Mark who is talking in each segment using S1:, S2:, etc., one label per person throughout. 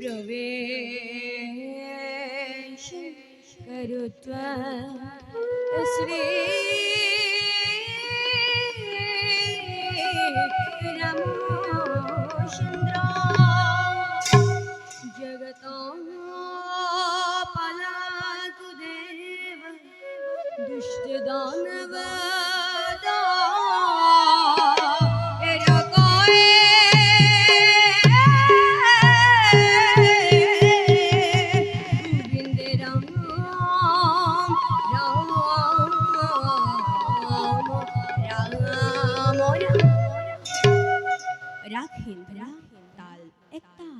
S1: प्रवेश करुत्वा श्री रामचंद्र जगतापालकुदेव दुष्ट दानव রাখেন তাল এক তাল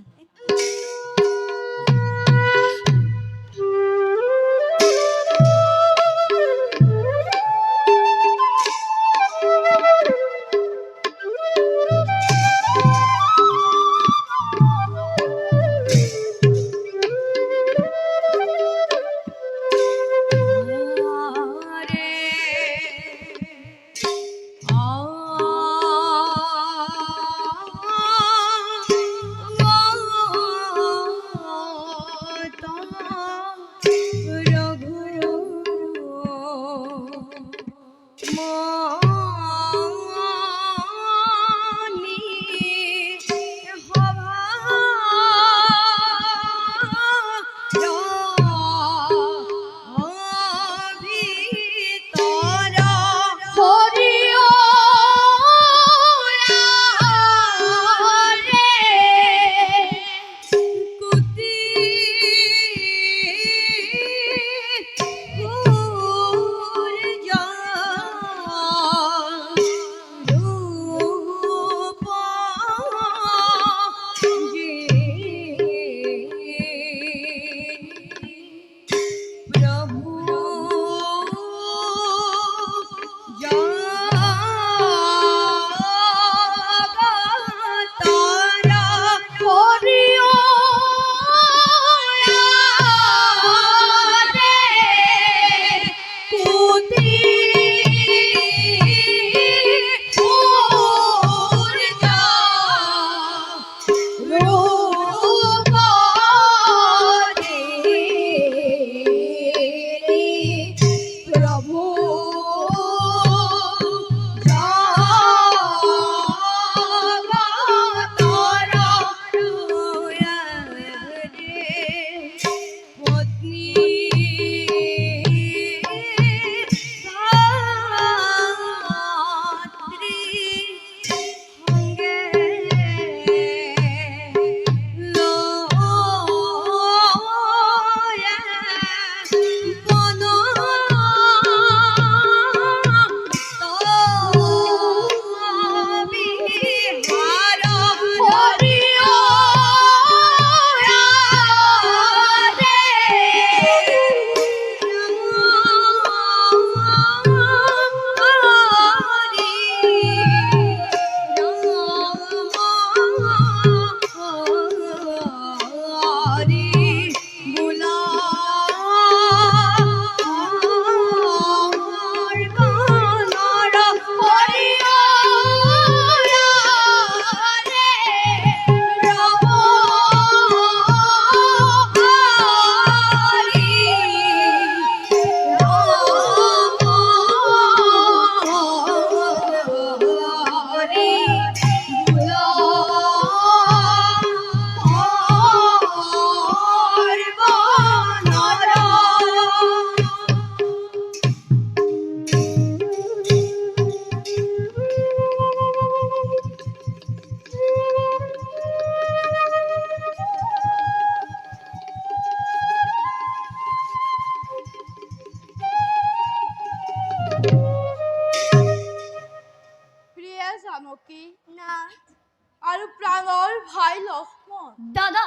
S2: আৰু প্ৰাণৰ ভাই লক্ষ্মণ
S1: দাদা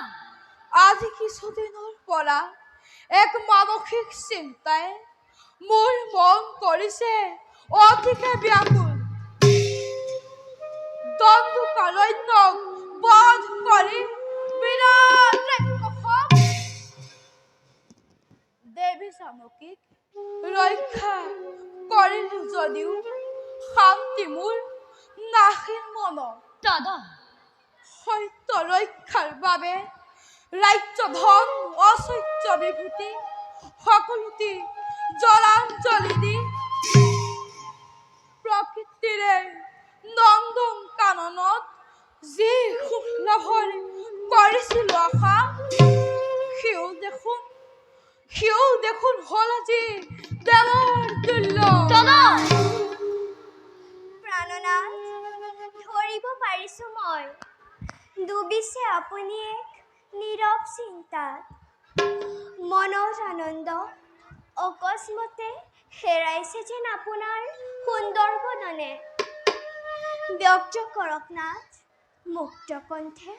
S2: আজি কিছুদিনৰ পৰা এক মানসিক চিন্তাই মোৰ মন কৰিছে অতিকে ব্যাকুল দণ্ডকাৰণ্যক বধ কৰি বিৰাট ৰাক্ষসক দেৱী জানকীক ৰক্ষা কৰিলো যদিও শান্তি মোৰ নাহিল মনত
S1: দাদা
S2: সত্য ৰক্ষাৰ বাবে ৰাজ্য ধন ঐশ্বৰ্য বিভূতি সকলোটি জলাঞ্জলি দি প্ৰকৃতিৰে নন্দন কাননত যি সুখ লাভৰ কৰিছিলো আশা সিও দেখোন হল আজি দেৱৰ তুল্য।
S3: প্ৰাণনাথ, ধৰিব পাৰিছো মই ডুবিছে আপুনি এক নীৰৱ চিন্তাত। মনৰ আনন্দ অকস্মাতে হেৰাইছে যেন আপোনাৰ সুন্দৰ বদনে। ব্যক্ত কৰক নাথ মুক্ত কণ্ঠে,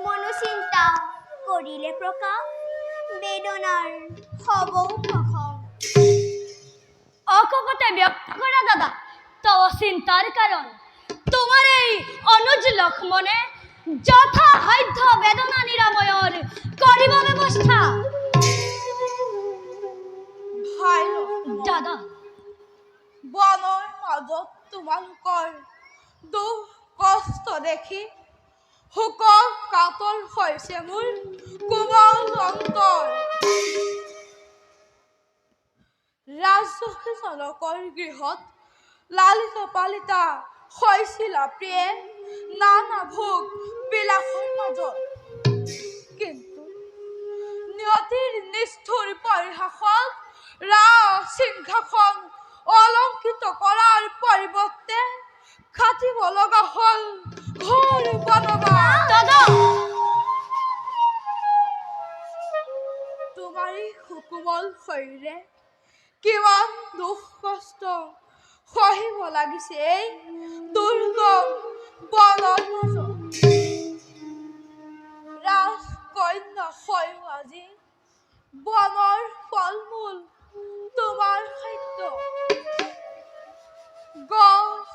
S3: মনোচিন্তা কৰিলে প্ৰকাশ, বেদনাৰ হবও প্ৰসং।
S4: অকপতে ব্যক্ত কৰা দাদা তব চিন্তাৰ কাৰণ। তোমাৰ এই অনুজ লক্ষ্মণে যথা সাধ্য বেদনা নিৰাময়ৰ কৰিব ব্যৱস্থা।
S2: ভাই
S4: দাদা,
S2: বনৰ মাজত তোমালোকৰ দুখ কষ্ট দেখি শোকৰ কাতৰ হৈছে মোৰ কোমল অন্তৰ। ৰাজসখী জনকৰ গৃহত লালিত পালিতা হৈছিলা প্ৰিয়ে নানা ভোগ বিলাসৰ মাজত। কিন্তু নিয়তিৰ নিষ্ঠুৰ পৰিহাসত ৰাজ সিংহাসন অলংকৃত কৰাৰ পৰিৱৰ্তে খাটিব লগা হল ঘোৰ বনবাস।
S4: দাদা,
S2: তোমাৰে সুকোমল শৰীৰে কিমান দুখ কষ্ট সহিব লাগিছে এই দুৰ্গম বনৰ মাজত। ৰাজকন্যা হৈও আজি বনৰ ফল মূল তোমাৰ খাদ্য। গছ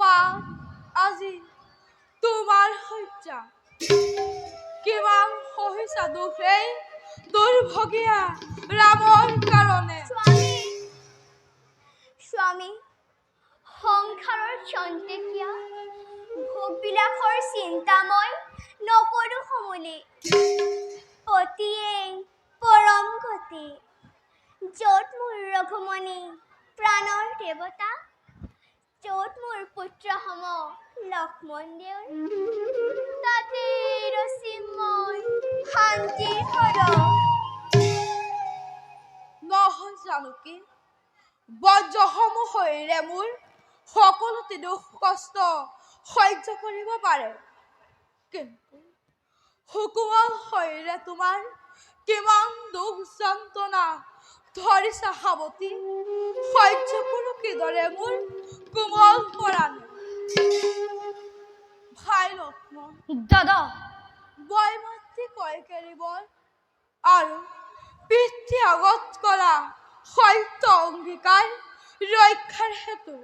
S2: পাত আজি তোমাৰ শয্যা। কিমান সহিছা দুখ এই দুৰ্ভগীয়া ৰামৰ কাৰণে।
S3: স্বামী, সংসাৰৰ ক্ষন্তেকীয়া ভোগবিলাসৰ চিন্তা মই নকৰো সমূলি। পতিয়েই পৰম গতি, যত মোৰ ৰঘুমণি প্ৰাণৰ দেৱতা, যত মোৰ পুত্ৰ সম লক্ষ্মণ দেউৰ, তাতে ৰচিম মই শান্তিৰ সৰহ।
S2: নহয় জানো কি বজ্ৰসমূহ শৰীৰে মোৰ সকলোতে দুখ কষ্ট সহ্য কৰিব পাৰে, কিন্তু সুকোমল শৰীৰে তোমাৰ কিমান দুখ যন্ত্ৰণা ধৰিছা সাৱটি সহ্য কৰো কিদৰে মোৰ কোমল পৰাণে। ভাই লক্ষ্মণ,
S4: দাদা,
S2: বয়মাতৃ কৈকেৰীবৰ আৰু পিতৃ আগত কৰা সত্য অংগীকাৰ ৰক্ষাৰ হেতু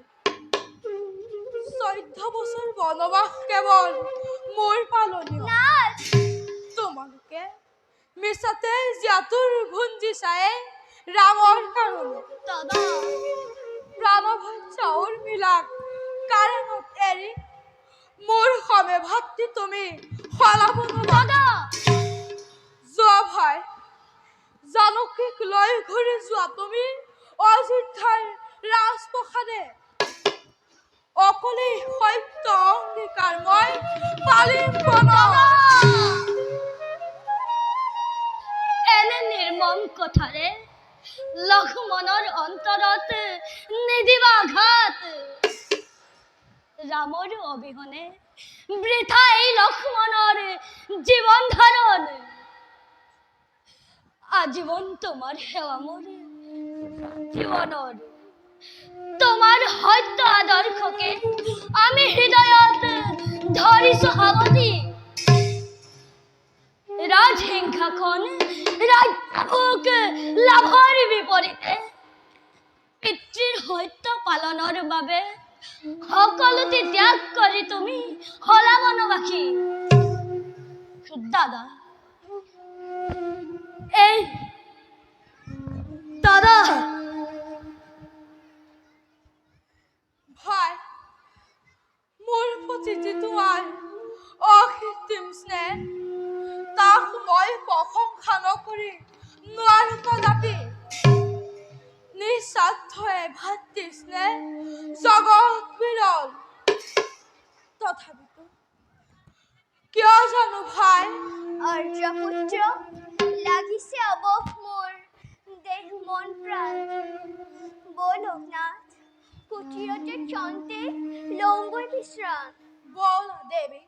S2: 14 বছৰ বনবাস কেৱল মোৰ পালনীয়। তোমালোকে মিছাতে জাতুৰ ভুঞ্জি চায়ে ৰামৰ কাৰণে
S4: দাদা,
S2: প্ৰাণভয় চাউল মিলাক কাৰেঙত এৰি মোৰ সমে ভাতৃ তুমি সলাব
S4: দাদা,
S2: যোৱা ভাই। জানকীক লৈ ঘূৰি যোৱা তুমি অযোধ্যাৰ ৰাজপ্ৰসাদে। অকলে সত্য অংগীকাৰ মই পালিম বনত।
S4: এনে নিৰ্মম কথাৰে লক্ষ্মণৰ অন্তৰত নিদিবা ঘাত। ৰামৰ অবিহনে বৃথা এই লক্ষ্মণৰ জীৱন ধাৰণ। আজীবন তোমার সেবা মোর জীবনের। তোমার সত্য আদর্শকে আমি হৃদয়ত ধরিছো সাৱটি। ৰাজসিংহাসন ৰাজভোগ লাভৰ বিপৰীতে পিতৃৰ সত্য পালনৰ বাবে সকলোতে ত্যাগ কৰি তুমি হলা বনবাসী। দাদা, এই দাদা,
S2: ভাই, মোৰ প্ৰতি যে তোমাৰ অকৃত্ৰিম স্নেহ তাক মই প্ৰশংসা নকৰি নোৱাৰো কদাপি। নিস্বাৰ্থে ভাতৃ স্নেহ জগত বিৰল। তথাপিতো কিয় জানো ভাই
S3: আৰ্যপুত্ৰ লাগিছে অৱস মোৰ দেহ মন প্ৰাণ। বলক নাথ কুটিৰতে ক্ষন্তে লওঁগৈ বিশ্ৰাম।
S2: বল দেৱী।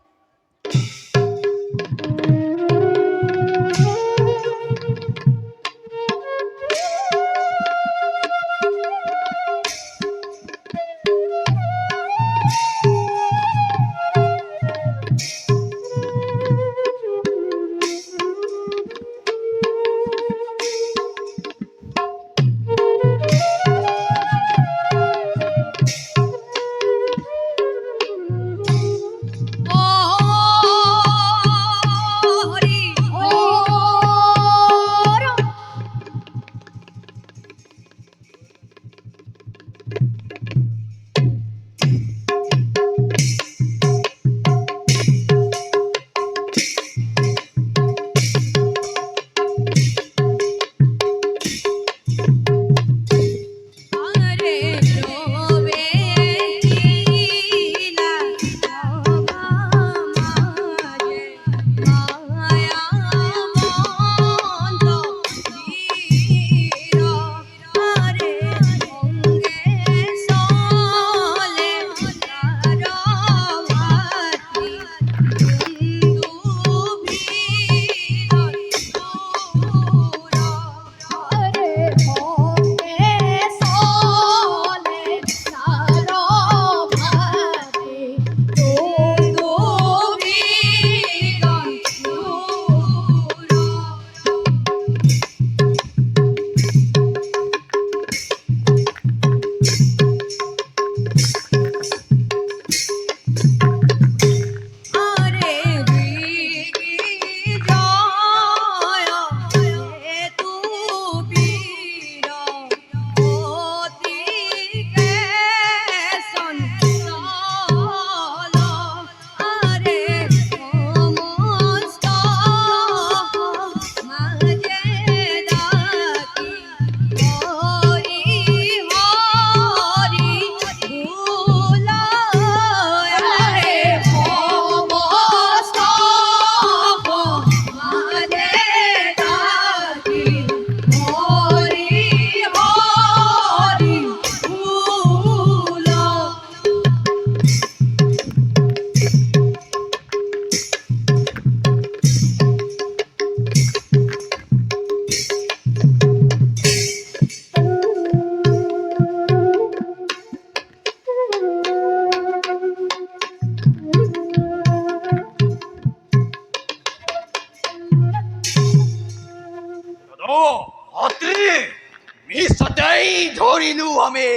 S5: ধরিলু আমি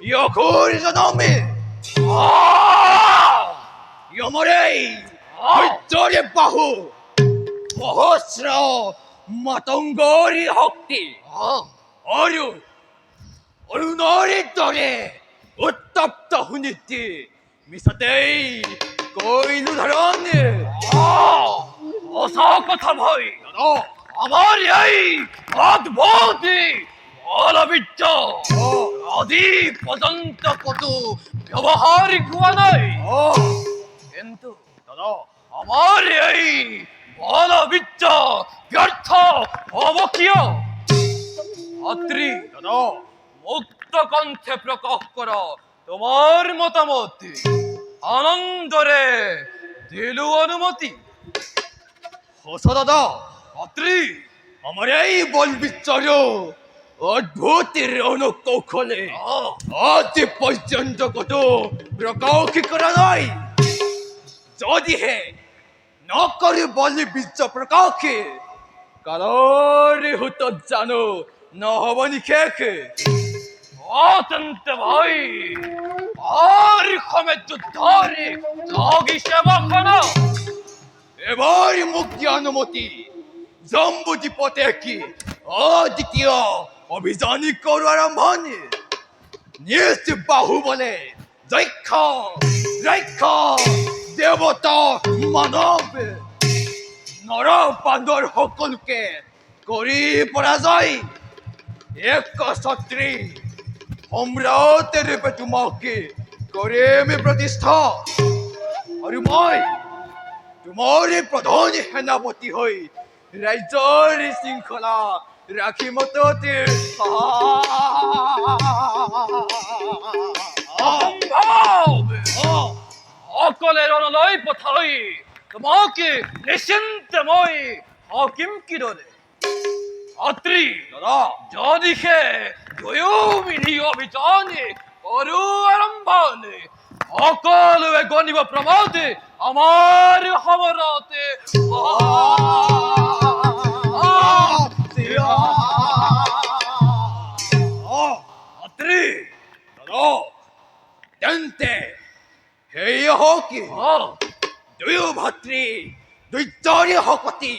S5: ইয়কুর জনমে ইয়মরে হৃদয়ে বাহু সহস্র মাতঙ্গরি শক্তি অৰুণৰি দৰে উত্তপ্ত সুনীতি মিছাতেই কৈলো ধাৰণ সঁচা কথা ভাই আমার এই অদ্ভুত অলবিদ্য আদি পর্যন্ত কত ব্যবহারিক হওয়া নাই কিন্তু দাদা আমার এই অলবিদ্য ব্যর্থ হব কিয় অত্রি দাদা মুক্ত কণ্ঠে প্রকাশ কর তোমার মতামত আনন্দরে দিলু অনুমতি হোসা দাদা অত্রি আমার এই বল বিচ্ছার অদ্ভুত রণকৌশলে আজ পর্যন্ত কত প্রকাশ করা নাই যদি হে নকরে বল বিচ্ছ প্রকাশ কারোর হুত জানো নহবনি শেষ অত্যন্ত ভাই আর ক্ষমে যুদ্ধরে লাগি সেবা করা এবার মুক্তি অনুমতি জম্বুজি পথে কি অদ্বিতীয় অভিযানী করো আরম্ভণি নিজ বাহু বলে দক্ষ দক্ষ দেৱতা মানৱ নৰ বান্দৰ সকলোকে কৰি পৰাজয় এক ছত্ৰী সম্ৰাট ৰূপে তোমাকে কৰিম প্ৰতিষ্ঠা আৰু মই তোমাৰ প্ৰধান সেনাপতি হৈ ৰাজ্যৰ শৃংখলা ৰাখিম
S6: সকলে ৰণলৈ পঠাই তোমাকে নিশ্চিন্তে মই হাকিম কিদৰে ছাত্ৰী দাদা যদিহে দুয়ো মিলি অভিযানে কৰো আৰম্ভণি সকলোৱে গণিব প্ৰমোদে আমাৰ সমৰতে
S5: ছাত্ৰী দাদা তেন্তে সেয়ে হওক দুয়ো ভাতৃ দৈত্যৰে শকতি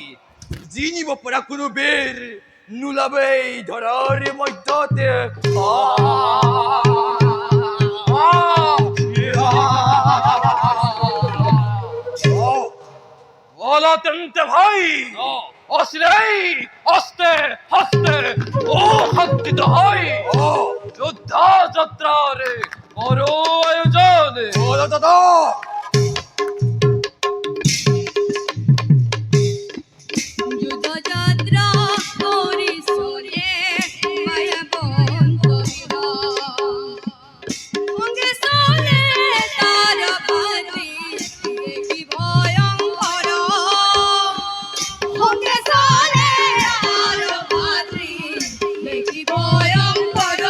S5: জিনিব পৰা কোনো বেৰ নোলাবেই ধৰাৰ মধ্যতে
S6: বলা তেন্তে ভাই অশ্রেই অস্তে হস্তে ও শক্তিত হয় যোদ্ধা যাত্রারে করো আয়োজন
S5: দাদা
S1: যুদ্ধযাত্রা করি সরে মায়া বন্ধ সঙ্গে চলে তার ভাতৃ দেখি ভয়ঙ্কর সঙ্গে চলে তার ভাতৃ দেখি ভয়ঙ্কর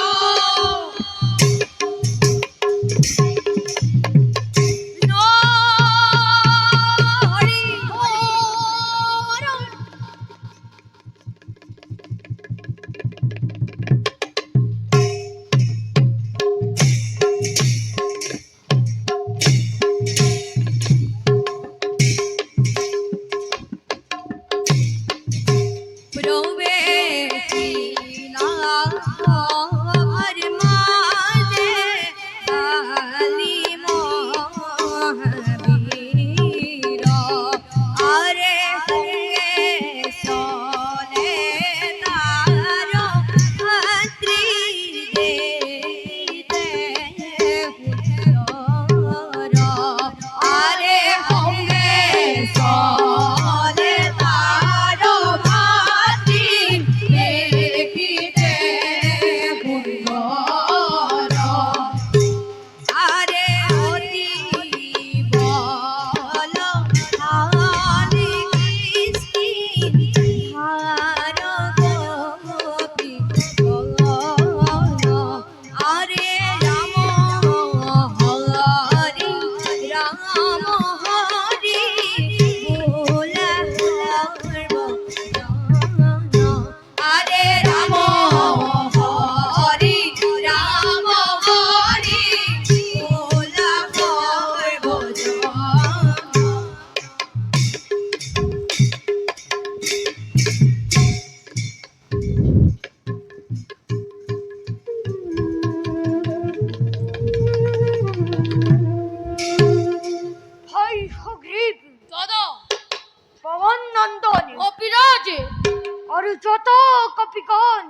S3: আৰু যত কপিগণ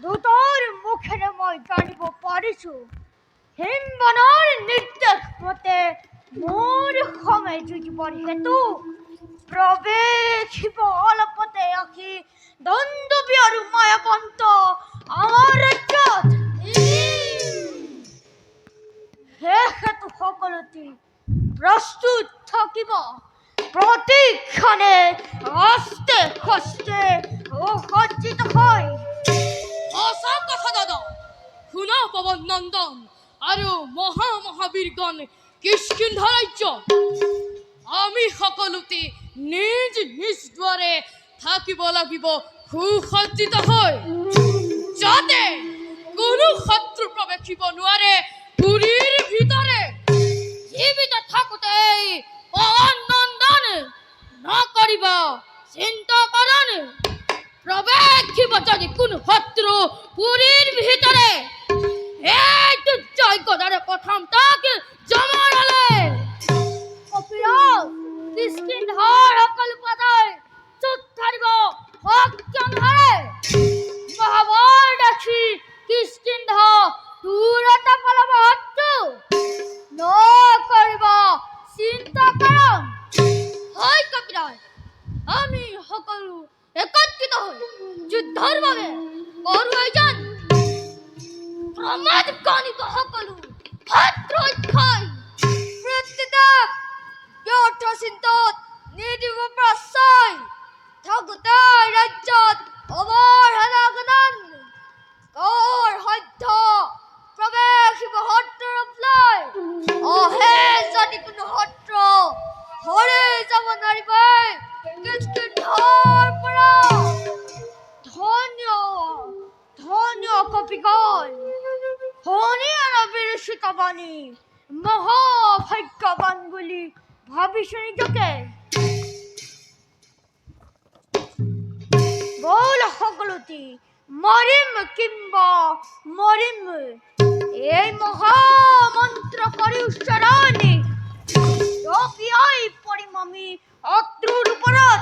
S3: দুটাৰ মুখেৰে মই জানিব পাৰিছো হিমবনৰ নিৰ্দেশ মতে মোৰ সময় যুঁজিবৰ হেতু প্ৰৱেশিব অলপতে আহি দণ্ডবী আৰু মায়াবন্ত আমাৰ ৰাজ্যত সেহেতু সকলোতে প্ৰস্তুত থাকিব প্রতিক্ষণে আস্তে হস্তে ও সজ্জিত হয়
S2: অসম কথা দাদা শুনা পবন নন্দন আৰু মহাবীৰগণ কিষ্কিন্ধ ৰাজ্য আমি সকলোতে নিজ নিজ দ্বাৰে থাকিব লাগিব সুসজ্জিত হৈ যাতে কোনো শত্ৰু প্ৰৱেশিব নোৱাৰে পুৰীৰ ভিতৰে
S4: জীবিত থাকোতেই অনন্দন নকৰিব চিন্তা কৰণ প্ৰৱেশিব যদি কোনো শত্ৰু পুৰীৰ ভিতৰে এই দুৰ্যোগ্যৰে প্ৰথম তাক জমাৰালে কপিৰাজ কিষ্কিন্ধাৰ সকলো পদায় চুত ধৰিব সক্ষমহাৰে মহাবল দেখি কিষ্কিন্ধা দূৰতা পলাব হতো নকৰিব চিন্তা কৰম
S2: হয় কপিৰাজ, আমি সকলো একত্ৰিত হৈ যুদ্ধৰ বাবে কৰো আয়োজন। প্ৰমাদ গণিত সকলো ভাত ৰক্ষাই
S1: প্ৰত্যেক ব্যৰ্থ চিন্তাত নিদিব প্ৰশ্ৰয় থাকোতে ৰাজ্যত অৱহেলাগনন কৰ সদ্য প্ৰৱেশিব সত্ৰৰ লৈ অহে যদি কোনো সত্ৰ হৰে যাব নোৱাৰিব কিষ্কিন্ধাৰ পৰা ধন্য ধন্য কপিগণ হনি আৰু বিৰচিত বাণী মহাভাগ্যৱান বুলি ভাবিছো নিজকে বল সকলোটি মৰিম কিম্বা মৰিম এই মহামন্ত্ৰ কৰি উচ্চাৰণি ৰপিয়াই পৰিম আমি শত্ৰুৰ ওপৰত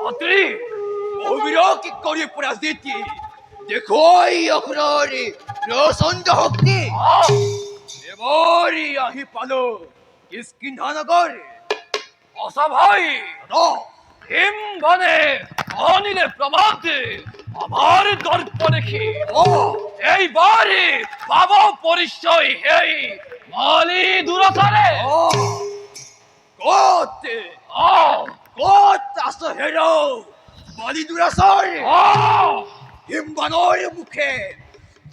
S5: অত্ৰি অবিৰক কৰি পৰাজিতি দেখুৱাই অখৰাৰি প্ৰচণ্ড শক্তি এবাৰি আহি পালো কিষ্কিন্ধা নগৰ
S6: আশা ভাই,
S5: দাদা
S6: হিম বনে অনিলে প্রমাদ আমার দর্প দেখি এইবারে পাব পরিচয় হেই মালি দূরতারে।
S5: কত কত আছো হেরো বালি দুৰাছৰ হিমবানৰ মুখে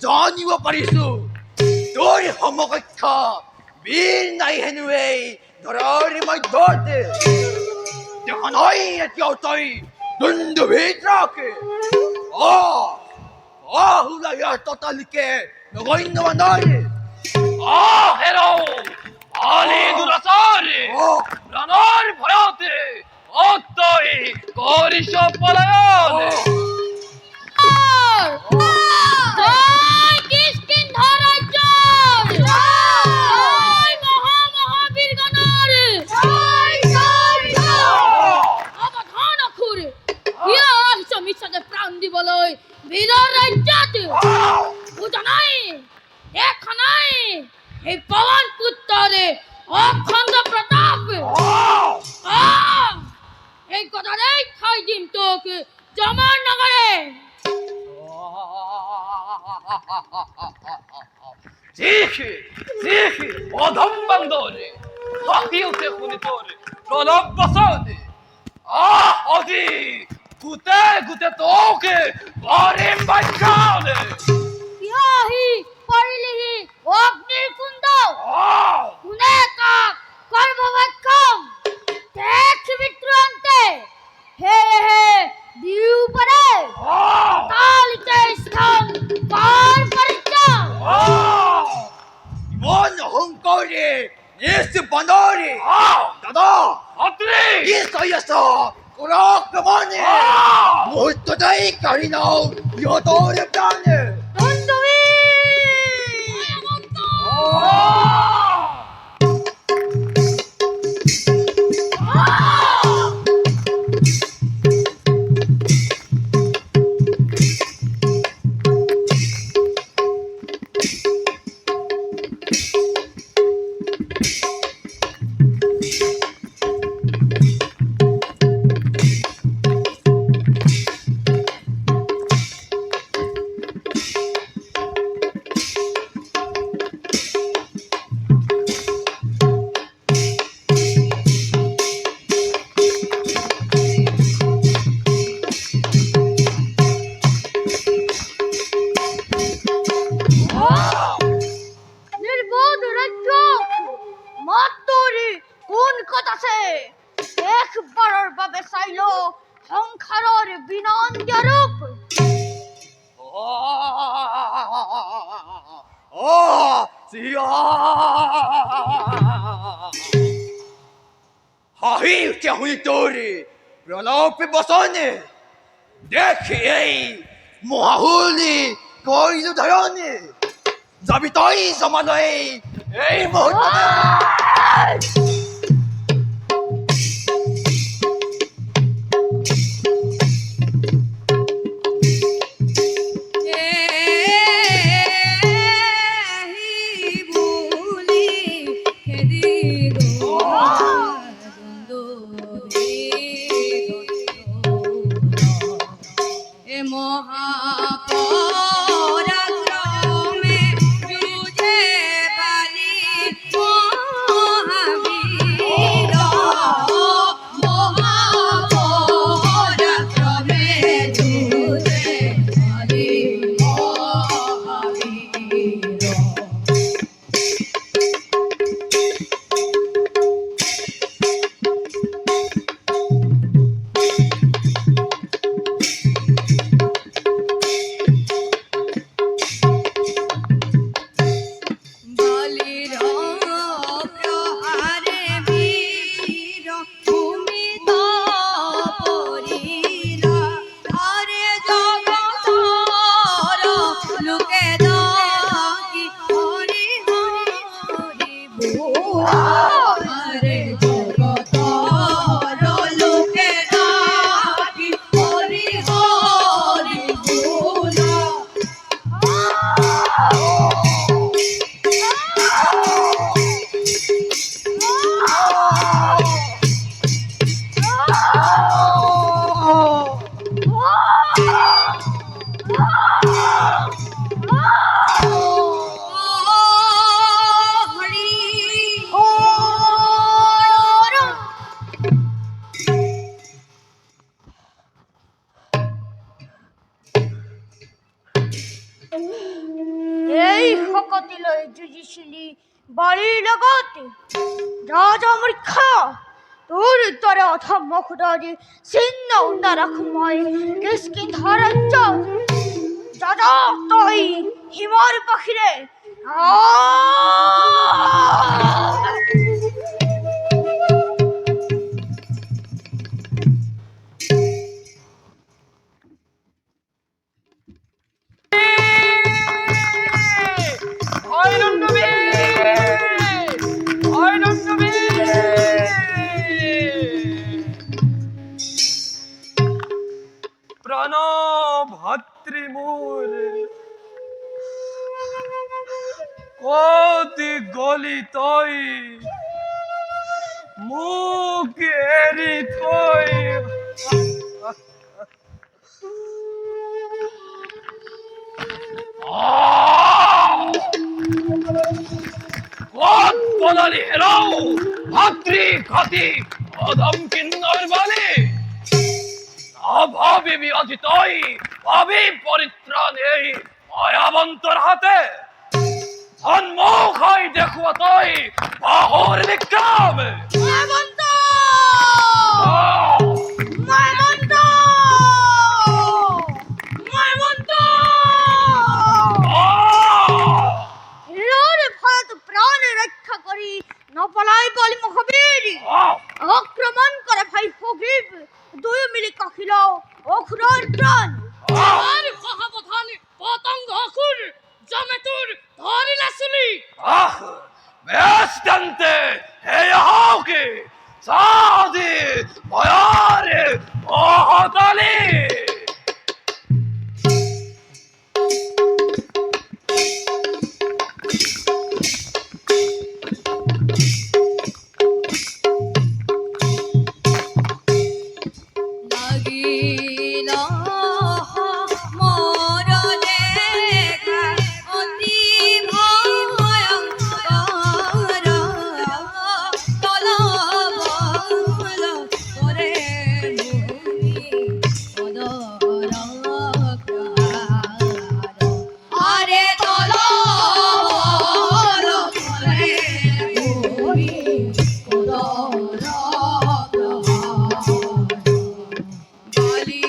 S5: জানিব পাৰিছো তোৰ সমকক্ষ বীৰ নাই হেনুৱেই ধৰাৰ মধ্যত দেখা নাই এতিয়াও তই দুন্দুভিত ৰাখে হুলাইয়া ততালিকে নগণ্য বান্দৰ
S6: হেরো মালি দূরতারে প্রাণর ভয়তে অতই করিস পলায়ন।
S4: জয় কিষ্কিন্ধা ৰাজ্য জয় মহাবীৰগণৰ
S2: সাৱধান অসুৰ, কিয় আহিছ মিছাতে প্ৰাণ দিবলৈ বীৰৰ ৰাজ্যত? বুজা নাই, দেখা নাই এই পৱন পুত্ৰৰে অখণ্ড প্ৰতাপ। এই কথাৰেই খাই দিম তোক জমাৰ নগৰে।
S6: দেখি দেখি অধম বান্দরে হাকিওতে শুনি তোর প্রলভ বসনে অজি গুতে গুতে তোকে মারিম বাচ্চানে।
S4: কিয়হি পৰিলিহি অগ্নিৰ কুণ্ড কোনে কাক কৰিব ভক্ষম দেখিবি তুৰন্তে সেয়েহে দিও পাৰে তালিতে স্থান পাৰ কৰিছ।
S5: ইমান অহংকাৰী নিজ বান্দৰী দাদা
S6: অত্রি
S5: কি চাই আছ কৰাক মানে মুহূৰ্ততেই কাঢ়ি নাও ইহঁতৰ প্ৰাণ
S1: বিনন্দ রূপ
S5: হাহিতে হুই তোরে প্রলাপে বসনে দেখে এই মহাহুলি কইল ধরনে যাবি তুই সমালয়ে এই মুহূর্তে
S2: মহাপরাক্রমে যুঝে বালি মহাবীর মহাপরাক্রমে যুঝে বালি মহাবীর বলির প্রহারে বীর ভূমিত পরিল হরে জগতর লোকে দাকি হরি হরি বল হরে জগতর লোকে দাকি হরি হরি বল
S1: এই শকতি লৈ যুঁজিছিলি বালিৰ লগতে ৰাজা মূৰ্খ তোৰ দৰে অধম খুদৰি চিহ্ন নাৰাখো মই কিষ্কিন্ধাৰ ৰাজ্যত ৰাজা তই হিমৰ পাখিৰে
S6: প্রণব ভাতৃমূর কত গলি তই মুখ এরি থই কত বদলি হেরো ভাতৃ খাতি অধম কিন্নর বলে অভাবী আজি তই ভাবি পরিত্রাণ এই মায়াবন্তর হাতে সম্মুখ হয় দেখুয়া তই বাহুর বিক্রম
S1: মায়াবন্ত মায়াবন্ত মায়াবন্ত হিরোর ভয়ত প্রাণ রক্ষা করি নপলাই বলি মহাবীর আক্রমণ করে ভাই ফকির দুই মিলি কাখিল অখুরার প্রাণ
S2: আর সাবধান পতঙ্গ অকুর জমেতুর ধরিলা সুলি
S6: বেশ জানতে হে হাওকে সাদি ভয়ারে মহাতালি
S2: লাগিলা মোর দেখা অতি ভয়ঙ্কর তলবল করে মুনি পদর আরে তলবল করে মুনি পদর বলি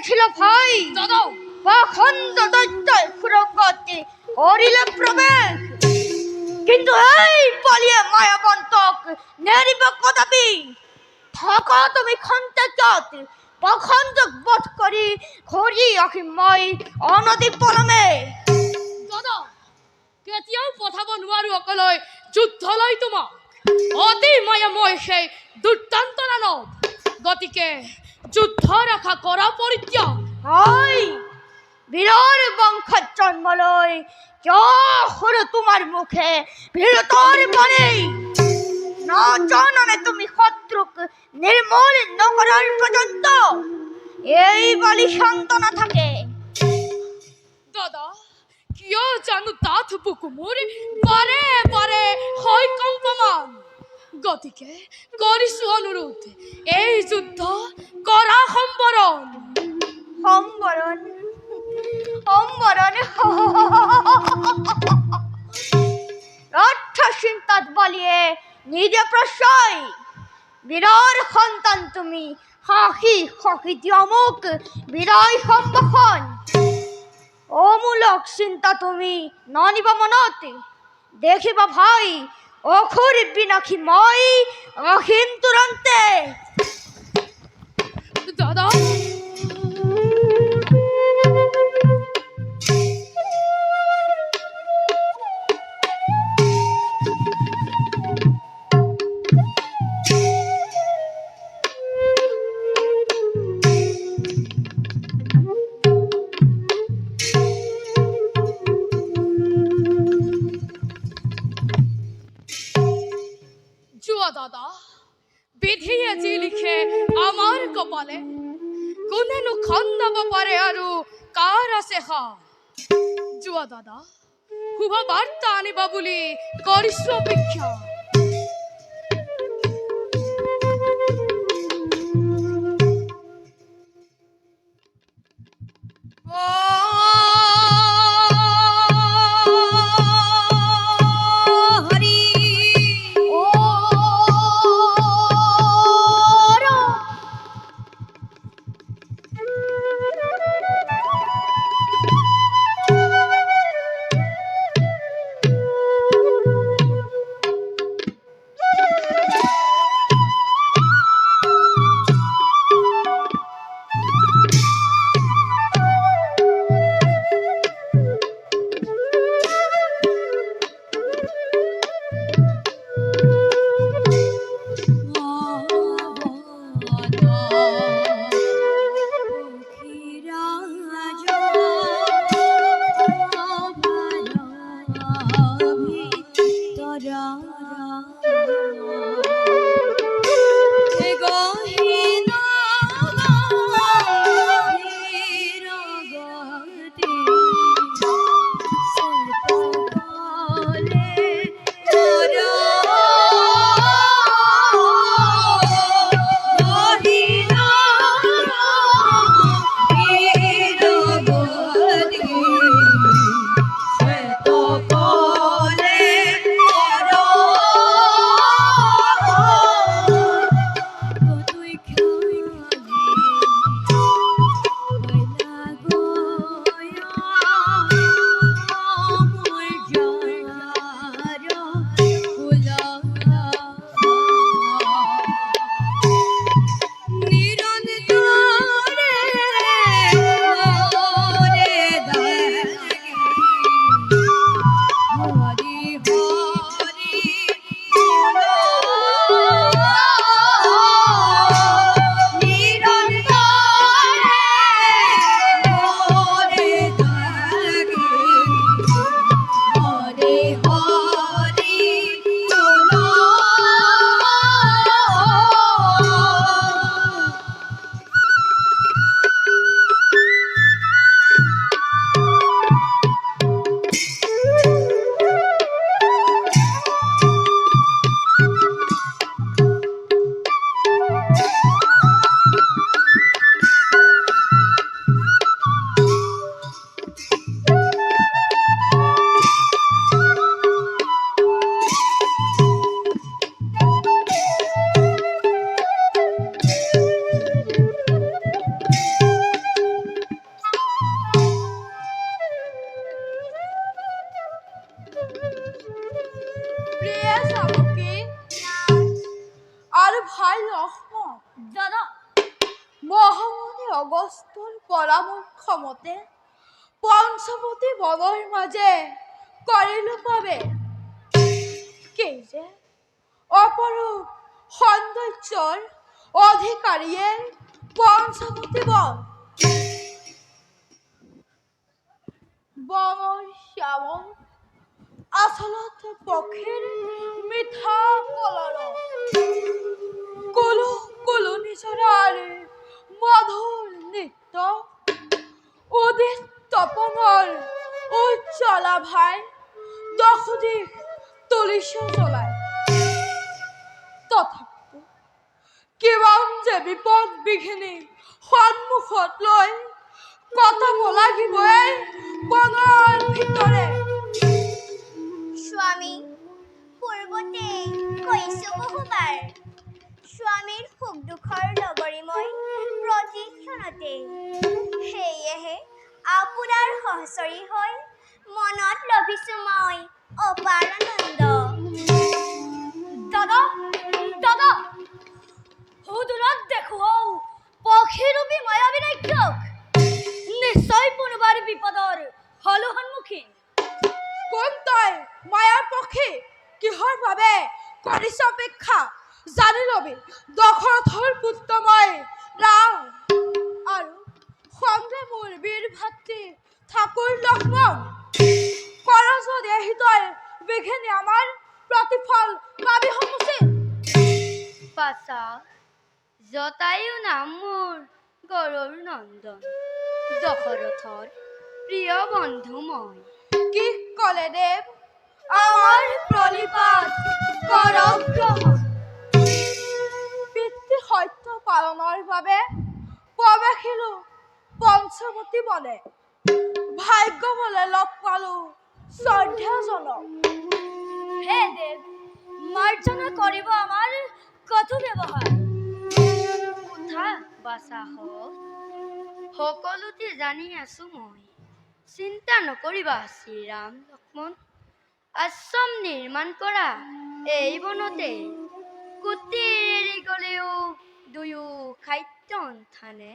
S1: ছিল ভাই
S2: দাদা
S1: পাখণ্ড দৈত্যের সুরঙ্গতে করিলে প্রবেশ, কিন্তু এই পালিয়ে মায়াবন্তক নেরিবে কদাপি। থাকা তুমি খন্তেজত পাখণ্ড বধ করি খরি অসীময় অনদী পলমে।
S2: দাদা কেতিয়াও পঠাব নোৱাৰো অকলৈ যুদ্ধলৈ তোমাক, অতি মায়াময় সেই দুৰ্দান্ত দানৱ। গতিকে যুদ্ধৰ আশা কৰা পৰিত্যাগ।
S1: হয়, বীৰৰ বংশত জন্ম লৈ কিয় সৰু তোমাৰ মুখে বীৰতৰ বাণী? নজনানে তুমি শত্ৰুক নিৰ্মূল নকৰাৰ পৰ্যন্ত এই বালি শান্ত নাথাকে।
S2: দাদা কিয় জানো তাত বুকু মোৰ বাৰে বাৰে হয় কম্পমান। গতিকে কৰিছো অনুৰোধ, এই যুদ্ধ কৰা সম্বৰণ।
S1: সম্বৰণ সম্বৰণ অৰ্থ চিন্তাত বালিয়ে নিজে প্ৰশ্ৰয়। বীৰৰ সন্তান তুমি হাঁহি হাঁহি দিয়া মোক বীৰই সম্ভাষণ। অমূলক চিন্তা তুমি নানিবা মনত, দেখিবা ভাই অসুৰ বিনাশী মই অসীম তুৰন্তে।
S2: দাদা যোৱা দাদা, বিধিয়ে যি লিখে আমাৰ কপালে কোনেনো খন্দাব পাৰে আৰু কাৰ আছে হাত। যোৱা দাদা, শুভ বাৰ্তা আনিবা বুলি কৰিছো অপেক্ষা।
S4: দাদা
S1: মহামুনি অগস্ত্যৰ পৰামৰ্শ মতে পঞ্চৱতী বনৰ মাজে কৰিলো পাবে কি যে অপৰূপ সৌন্দৰ্যৰ অধিকাৰীয়ে পঞ্চৱতী বনৰ শ্যামল আচলতে পক্ষীৰ মিঠা কলৰ কুলু কুলু নিজৰাৰ মধুৰ নৃত্য উদিত তপনৰ উজ্জ্বলা ভাই দশদিশ তুলিছে জ্বলাই তথাপিতো কিমান যে বিপদ বিঘিনি সন্মুখত লৈ কটাব লাগিব এই বনৰ ভিতৰে
S3: স্বামী পূৰ্বতে কৈছো বহুবাৰ স্বামীৰ সুখ দুখৰ লগৰী মই প্ৰতিক্ষণতে সেয়েহে আপোনাৰ সহচৰী হৈ মনত লভিছো মই অপাৰ আনন্দ
S4: দাদা দাদা সুদূৰত দেখো পক্ষীৰূপী মায়াবী নাট্যক নিশ্চয় কোনোবাৰ বিপদৰ হলো সন্মুখীন
S1: কোন তই মায়াৰ পক্ষী কিহৰ বাবে কৰিছ অপেক্ষা জানি লবি দশৰথৰ পুত্ৰ মই ৰাম আৰু সঙ্গে মোৰ বীৰ ভাতৃ ঠাকুৰ লক্ষ্মণ কৰজনে হৃদয় বিঘিনি আমাৰ প্ৰতিফল পাবি সমুচিত
S2: বাছা জটায়ু নাম মোৰ গৰুৰ নন্দন দশৰথৰ প্ৰিয় বন্ধু মই
S1: কি কলে দেৱ আমাৰ প্ৰণিপাত কৰক গ্ৰহণ পিতৃ সত্য পালনৰ বাবে প্ৰৱেশিলো পঞ্চৱতী বনে ভাগ্য বলে লগ পালো শ্ৰদ্ধাজনক
S4: হে দেৱ মাৰ্জনা কৰিব আমাৰ কঠোৰ ব্যৱহাৰ
S2: কথা বাছা সকলোতে জানি আছো মই চিন্তা নকৰিবা শ্ৰীৰাম লক্ষ্মণ আশ্ৰম নিৰ্মাণ কৰা এই বনতে কুটিৰ এৰি গলেও দুয়ো খাদ্য স্থানে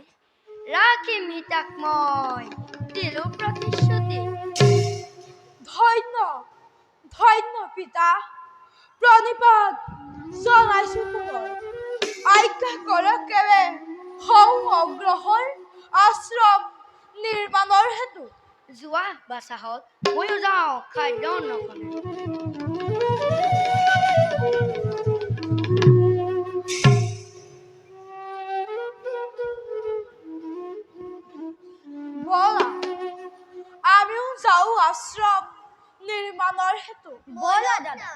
S2: ৰাখিম হিতাক মই দিলো প্ৰতিশ্ৰুতি
S1: ধন্য ধন্য পিতা প্ৰণিপাত জনাইছো পুনৰ আজ্ঞা কৰক কেৱে হওঁ অগ্ৰসৰ আশ্ৰম নিৰ্মাণৰ হেতু
S2: যোৱা বাছাহঁত ময়ো যাওঁ খাদ্য নকনে
S1: বলা আমিও যাওঁ আশ্ৰম নিৰ্মাণৰ হেতু
S4: বলা দাদা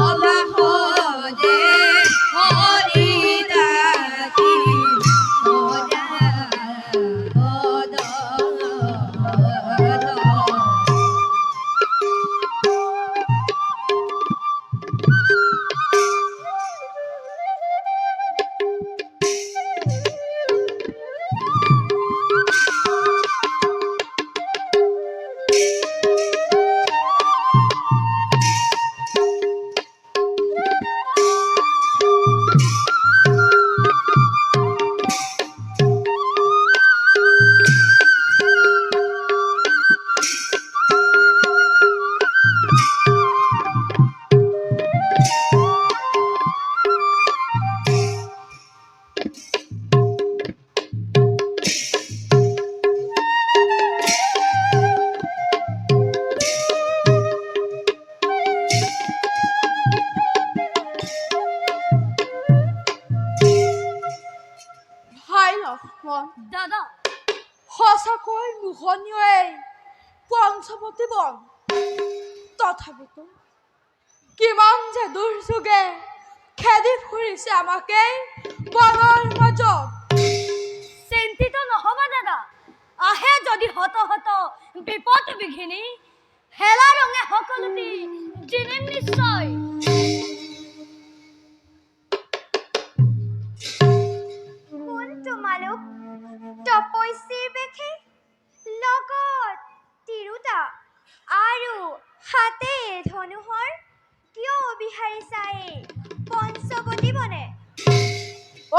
S4: অভাহ
S3: পঞ্চৱতী বন তথাপিতো কিমান যে দুৰ্যোগে খেদি ফুৰিছে আমাকে বনৰ মাজত।
S4: চিন্তিত নহবা দাদা, আহে যদি হত হত বিপদ বিঘিনি, হেলা ৰঙে সকলোটি জিনিম নিশ্চয়।
S1: কোন তোমালোক তপস্বীৰ বেশে লগত তিৰোতা আৰু হাতে ধনুহৰ কিয় বিচাৰিছা এই পঞ্চৱতী বনে?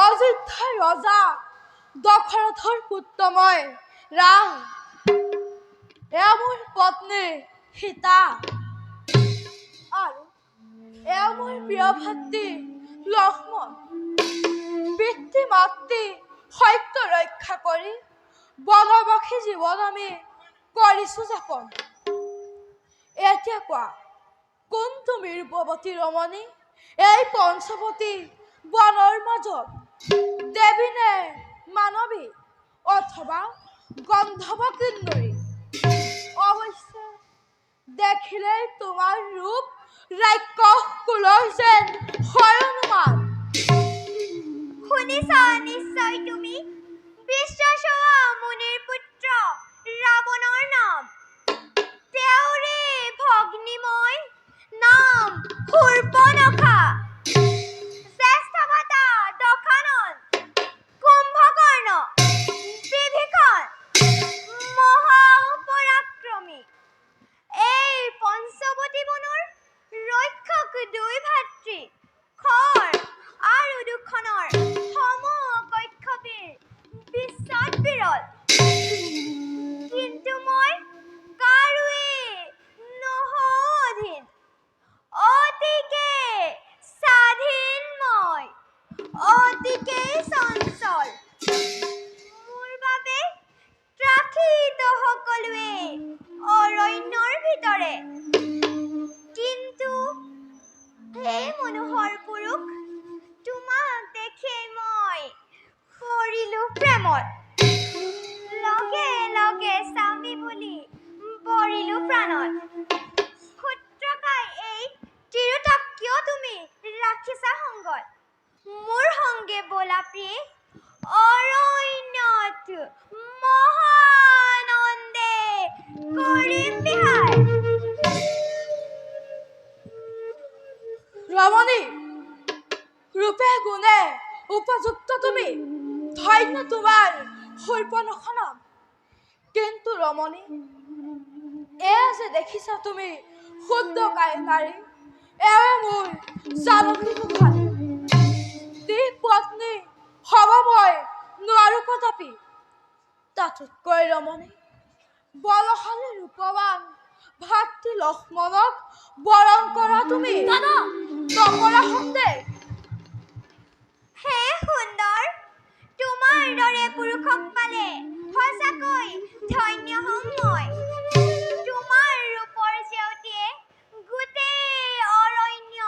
S3: অযোধ্যাৰ ৰজা দশৰথৰ পুত্ৰ মই ৰাম, এয়া মোৰ পত্নী সীতা আৰু এয়া মোৰ প্ৰিয় ভাতৃ লক্ষ্মণ। পিতৃ মাতৃ সত্য ৰক্ষা কৰি বনবাসী জীৱন আমি কৰিছো যাপন। এতিয়া কোৱা, কোন তুমি ৰূপৱতী ৰমণী এই পঞ্চৱতী বনৰ মাজত? দেৱী নে মানৱী অথবা গন্ধৰ্ব কিন্নৰী? অৱশ্যে দেখিলেই তোমাৰ ৰূপ ৰাক্ষস কুলৰ যেন হয় অনুমান।
S1: শুনিছা নিশ্চয় তুমি বিশ্বাসোৱা মুনিৰ পুত্ৰ ৰাৱণৰ নাম। তেওঁৰে ভগ্নী মই, নাম শূৰ্পণখা। জ্যেষ্ঠ ভাতা দশানন, কুম্ভকৰ্ণ, বিভীষণ, মহাপৰাক্ৰমী। এই পঞ্চৱতী বনৰ ৰক্ষক দুই ভাতৃ, খৰ আৰু দুখনৰ সমকক্ষ বীৰ, বিশ্বত বিৰল। কিন্তু মই কাৰোৱে নহওঁ অধীন, অতিকে স্বাধীন মই, অতিকে চঞ্চল। মোৰ বাবে ত্ৰাসিত সকলোৱে অৰণ্যৰ ভিতৰে। কিন্তু হে মনোহৰ পুৰুষ, তোমাক দেখিয়েই মই পৰিলো প্ৰেমত। লগে লগে স্বামী বুলি পৰিলো প্ৰাণত। ক্ষুদ্ৰকায় এই তিৰোতাক কিয় তুমি ৰাখিছা সংগত? মোৰ সংগে বলা প্ৰিয়ে অৰণ্যত মহানন্দে কৰিম বিহাৰ।
S3: ৰমণী, ৰূপে গুণে উপযুক্ত তুমি, ধন্য তোমাৰ শূৰ্পণখা নাম। কিন্তু ৰমণী, এয়া যে দেখিছা তুমি শুদ্ধকায় নাৰী, এয়ে মোৰ জানকী গোহালি। দেহ পত্নী হব মই নোৱাৰো কদাপি। তাতোতকৈ ৰমণী, বলশালী ৰূপৱান ভাতৃ লক্ষ্মণক বৰণ কৰা তুমি।
S4: দাদা,
S3: নকৰা সন্দেহ।
S1: হে সুন্দৰ, তোমাৰ দৰে পুৰুষক পালে সঁচাকৈ ধন্য হম মই। তোমাৰ ৰূপৰ জেউতিয়ে গোটেই অৰণ্য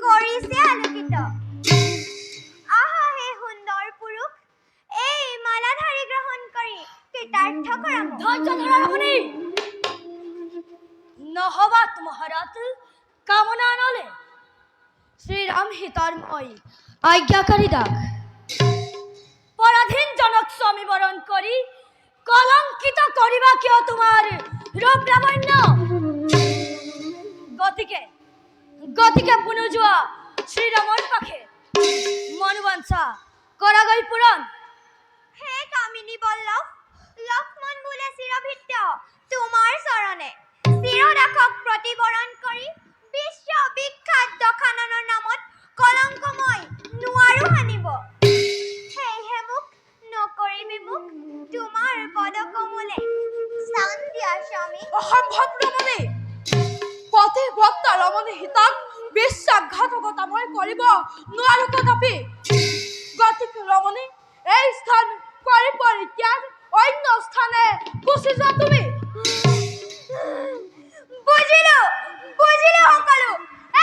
S1: কৰিছে আলোকিত। আহা হে সুন্দৰ পুৰুষ, এই মালাধাৰী গ্ৰহণ কৰি কৃতাৰ্থ কৰা মোক।
S4: ধৈৰ্য ধৰা ৰমণী। নহবা তোমাহারাত কামনা নলে শ্রীরাম সীতার মই আজ্ঞাকারী দাগ। পরাধীন জনক স্বামী বরণ করি কলঙ্কিত করিবা কিয় তোমার রূপ লাবণ্য? গতিকে গতিকে পুনঃ যোৱা শ্রীরামৰ পাখে মনোবাঞ্ছা কৰাগৈ পূৰণ।
S1: হে কামিনী বল্লভ, লক্ষ্মণ বোলে চিৰভিত্য তোমাৰ চৰণে। চিৰদাসক প্ৰতিবৰণ কৰি বিশ্ববিখ্যাত দশাননৰ নামত কলংক মই নোৱাৰো সানিব। সেয়েহে মোক নকৰিবি মোক তোমাৰ পদকমলে স্থান দিয়া স্বামী।
S3: অসম্ভৱ ৰমণী, পতি ভক্ত ৰমণী সীতাক বিশ্বাসঘাতকতা মই কৰিব নোৱাৰো কদাপি। গতিকে ৰমণী, এই স্থান কৰি পৰিত্যাগ অন্য স্থানে গুচি যোৱা তুমি।
S1: বুজিলো বুজিলো সকলো।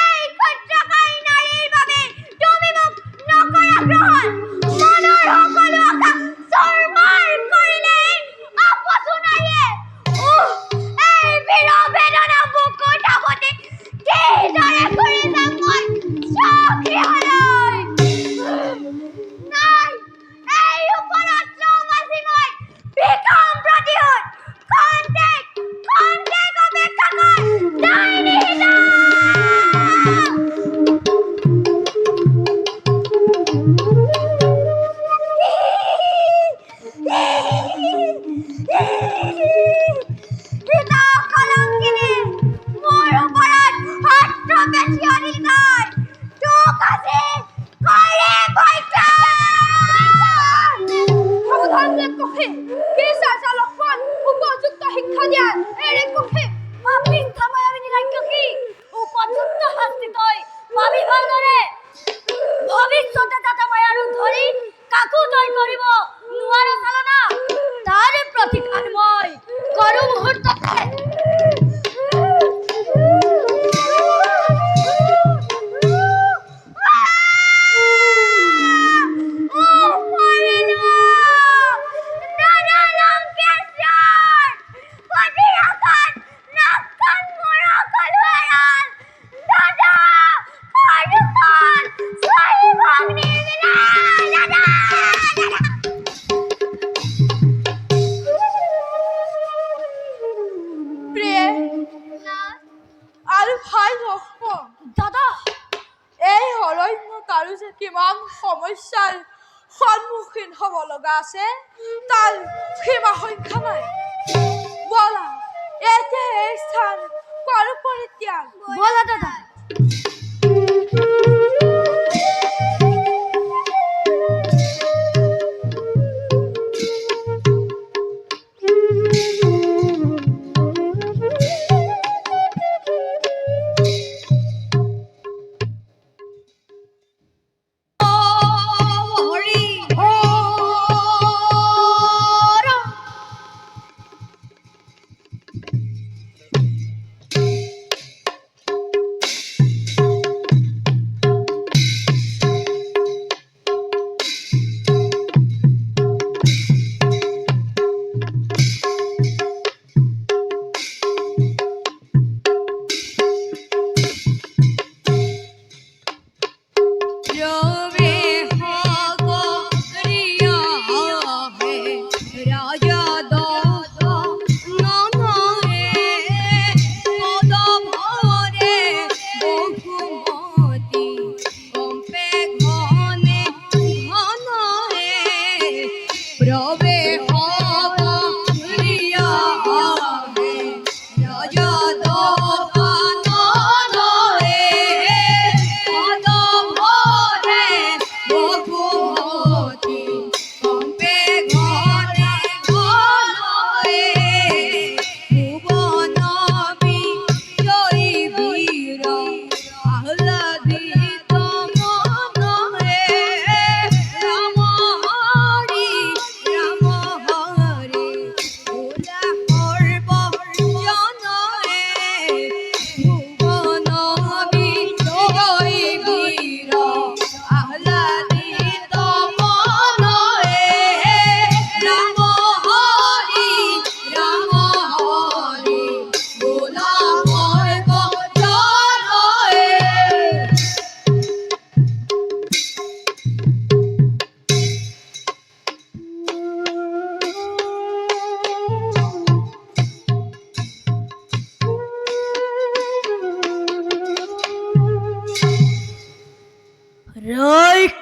S1: এই ক্ষুদ্ৰকায় নাৰীৰ বাবে তুমি মোক নকৰা গ্ৰহণ। মনৰ সকলো আশা চুৰমাৰ কৰিলে আপচু নাৰীয়ে। এই
S3: কাৰো যে কিমান সমস্যাৰ সন্মুখীন হ'ব লগা আছে তাৰ সীমা সংখ্যা নাই। বলা এতিয়া এই স্থান কৰো পৰিত্যাগ।
S4: বলা দাদা।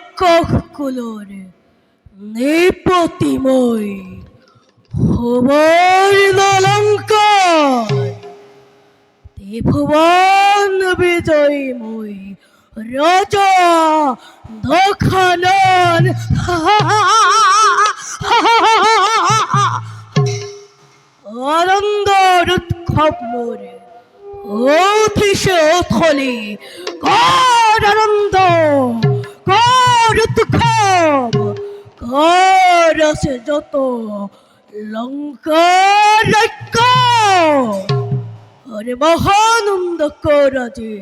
S7: রাক্ষসকুলৰ নৃপতিময় সুবৰ্ণলংকাৰ ত্ৰিভুৱন বিজয়ময় ৰজা দক্ষানন আনন্দৰ উৎসৱ মোৰ অতিশে উথলি কৰ আনন্দ কৰ উৎসৱ কৰ আছে যত লংকাৰ ৰাজ্য আরে মহানন্দ কর আজি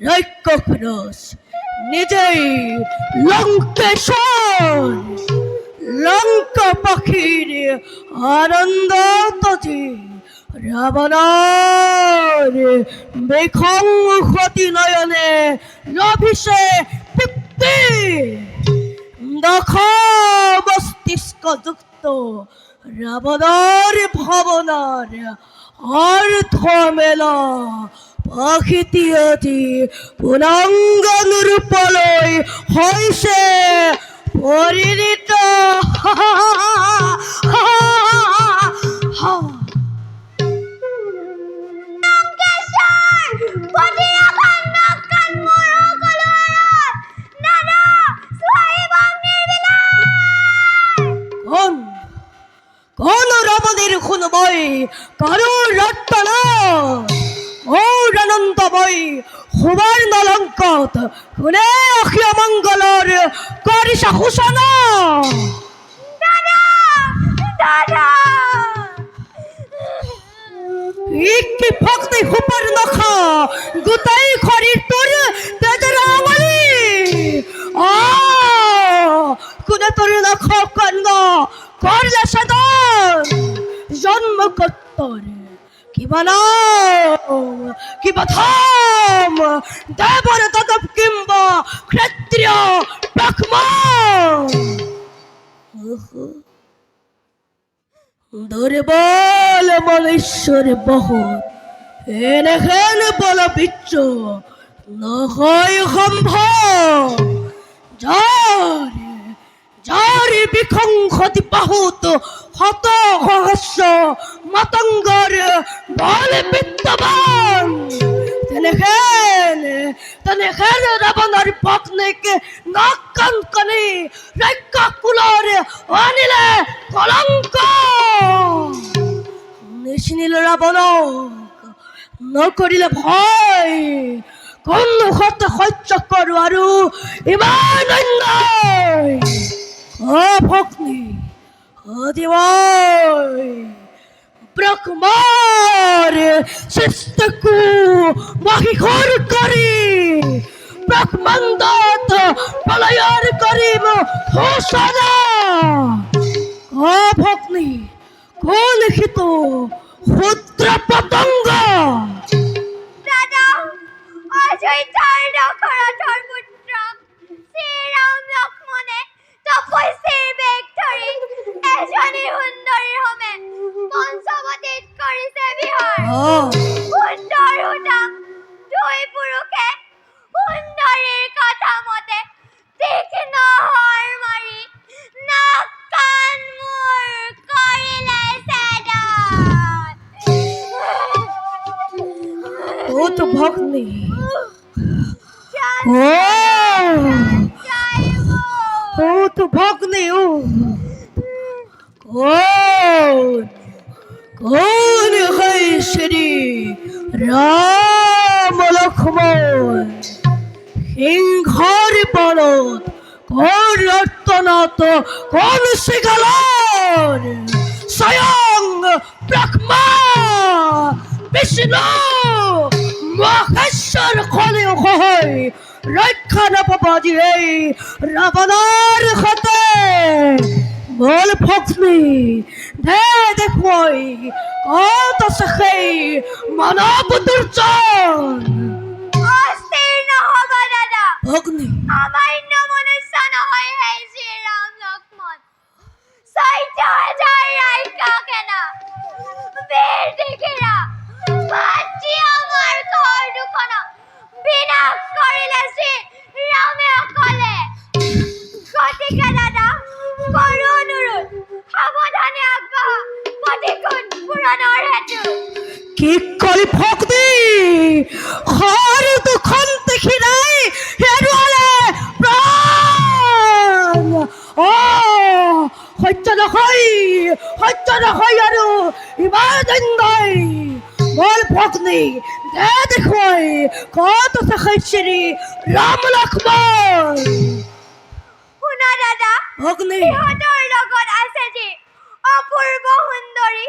S7: রাক্ষস নিজেই লঙ্কেশ্বর লঙ্কা পাখির আনন্দ তজি রাবণার বিখংহতি নয়নে লভিষে তৃপ্তি দক্ষ মস্তিষ্ক যুক্ত রাবণার ভাবনার অর্থ মেলা পাখিটি আজি পুনাঙ্গন রূপলৈ হৈছে পরিণত কোন রমণীর খুনবই কারুর রটনা ওর আনন্দময় সুবর্ণ লঙ্কত কোনে অখিল মঙ্গলর করিসা ঘোষণা কি ভক্তি হুপার নখা গোটাই খরির তোর তেজের আমলি কোনে তোর নখ কন্দ করলে সাধন জন্ম কর্তর কিবা নাম কিবা ধাম দেবর তদব কিংবা ক্ষত্রিয় ব্রাহ্মণ দুর্বল মনুষ্যর বহুত এনেহেন বল বিচ্ছ নহয় সম্ভৱ বহুত শত সহস্র মাতঙ্গর বল বিদ্যমান তেনেখেন ৰাৱণৰ পত্নীক নাক কাণ কানি ৰক্ষা কুলৰ আনিলে কলংক নিচিনিল ৰাৱণক নকৰিলে ভয় কোন সতে সহ্য কৰো আৰু ইমান অন্যায় অ ভগ্নী অদিবই ব্ৰহ্মাৰ সৃষ্টিকো মহিষৰ কৰি ব্ৰহ্মাণ্ডত প্ৰলয়ৰ কৰিম ঘোষণা অ ভগ্নী কোন লিখিত ক্ষুদ্ৰ পতংগ
S1: দাদা অযোধ্যাৰ দশৰথৰ পুত্ৰ শ্ৰীৰাম লক্ষ্মণে তপস্বীৰ বেগ ধৰি এজনী সুন্দৰীৰ হোমে পঞ্চৱতীত কৰিছে বিহাৰ সুন্দৰ সুদাম দুই পুৰুষে সুন্দৰীৰ কথা মতে তীক্ষ্ণ হৰ মাৰি নাক কাণ মূৰ কৰিলে ছেদন।
S7: ও তো ভগ্নী ও তো ভগ্নী ও কোন হয় শ্রী রাম লক্ষ্মণ সিংহর বলত কোন রত্নত কোন শিগালর স্বয়ং ব্রহ্মা বিষ্ণু মহেশ্বর খনে হয় রক্ষা নপাজি এই রাবণার হতে বল ভগ্নী দে দেখই কত সেই মানব দুর্জন
S1: অস্থিৰ নহ'ব দাদা
S7: ভগ্নী
S1: সামান্য মনুষ্য নহয় হে শ্ৰীৰাম লক্ষ্মণ 14,000 ৰাক্ষস সেনা বীৰ দিগিৰা মাতৃ আমাৰ ঘৰ দুখনক বিনাশ কৰিলে শ্ৰীৰামে অকলে গতিকে দাদা কৰো অনুৰোধ সাৱধানে আগবাঢ়া প্ৰতিশোধ পূৰণৰ হেতু
S7: কি করি ভক্তি হর দুখন দেখি নাই হেৰুৱালে প্ৰাণ অ সত্য নহয় আৰু ইমান অন্যায় বল ভগ্নী দে দেখুৱাই কত আছে শ্ৰী ৰাম লক্ষ্মণ
S1: শুনা দাদা
S7: ভগ্নী
S1: সিহঁতৰ লগত আছে যি অপূৰ্ব সুন্দৰী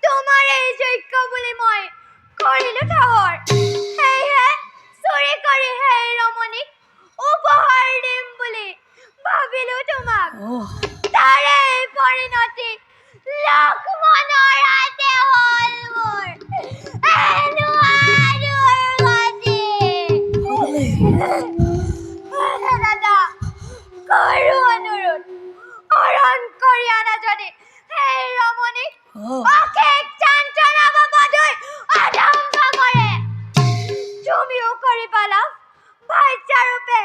S1: তোমাৰ এই যজ্ঞ বুলি মই কৰিলো ঠাহৰ সেয়েহে চুৰি কৰি সেই ৰমণীক উপহাৰ দিম বুলি ভাবিলো তোমাক তাৰে পৰিণতি লক্ষ্মণৰ হাতে হ'ল মোৰ দাদা কৰো অনুৰোধ হৰণ কৰি আনা যদি সেই ৰমণীক অশেষ যন্ত্ৰণা বাবদৈ আৰম্ভ কৰে তুমিও কৰি পালা ভাৰ্যাৰূপে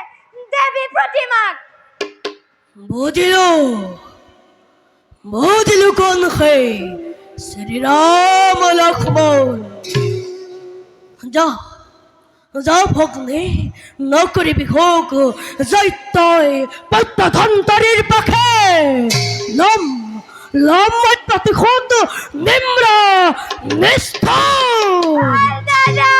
S1: দেৱী প্ৰতিমাক
S7: বুঝিলো কোন সেই শ্রীরাম লক্ষ্মণ যাও ভগ্নী নকরিবি হোক জৈত্যই পদ্মধন্তরীর পাখে লম প্রতিশোধ নিম্র নিষ্ঠুর
S1: দাদা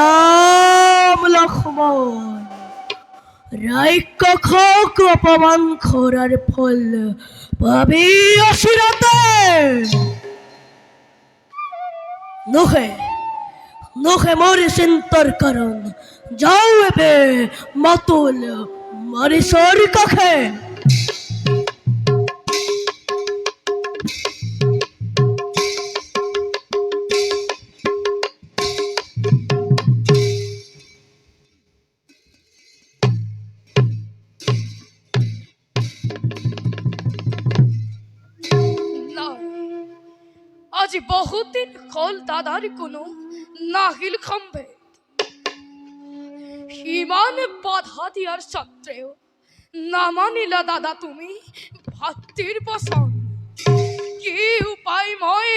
S7: শ্রীরাম লক্ষ্মণ রাক্ষক অপমান করার ফল পাবি অসিরতে নহে মোর চিন্তর কারণ যাও এবে মাতুল মরিসর কাখে
S3: আজি বহুদিন হল দাদার কোনো নাহিল খম্ভে ইমান বাধা দিয়ার সত্ত্বেও না মানিলা দাদা তুমি ভাতৃর পছন্দ। কি উপায়ময়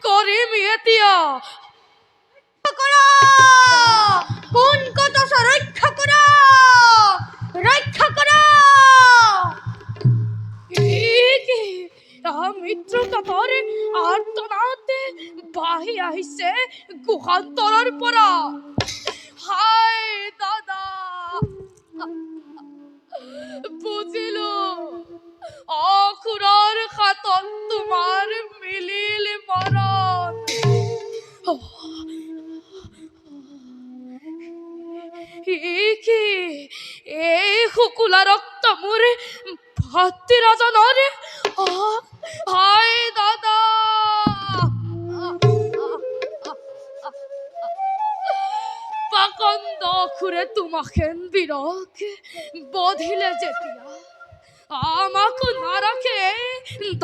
S3: করিম এতিয়া?
S1: করো কোন কথা রক্ষা করো, রক্ষা করো।
S3: মিত্র কাপড় আর্তনাতে বাহি আহিছে গুহান্তৰৰ পৰা। হায় দাদা, বুজিলো অসুৰৰ হাতত তোমাৰ মিলিল মৰণ। কি এই শুকুলা ৰক্ত মোৰ ভাতৃ ৰাজনৰ? হায় দাদা, পাকন্দ খুৰে তোমাখেন বীৰক বধিলে যেতিয়া আমাকো নাৰাখে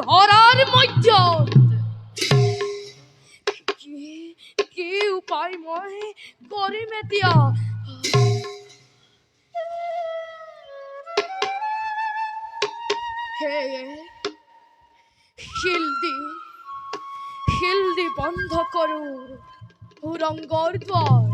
S3: ধৰাৰ মধ্যত। কি উপায় মই কৰিম এতিয়া? শিল্দি বন্ধ করো সুরঙ্গর দ্বার।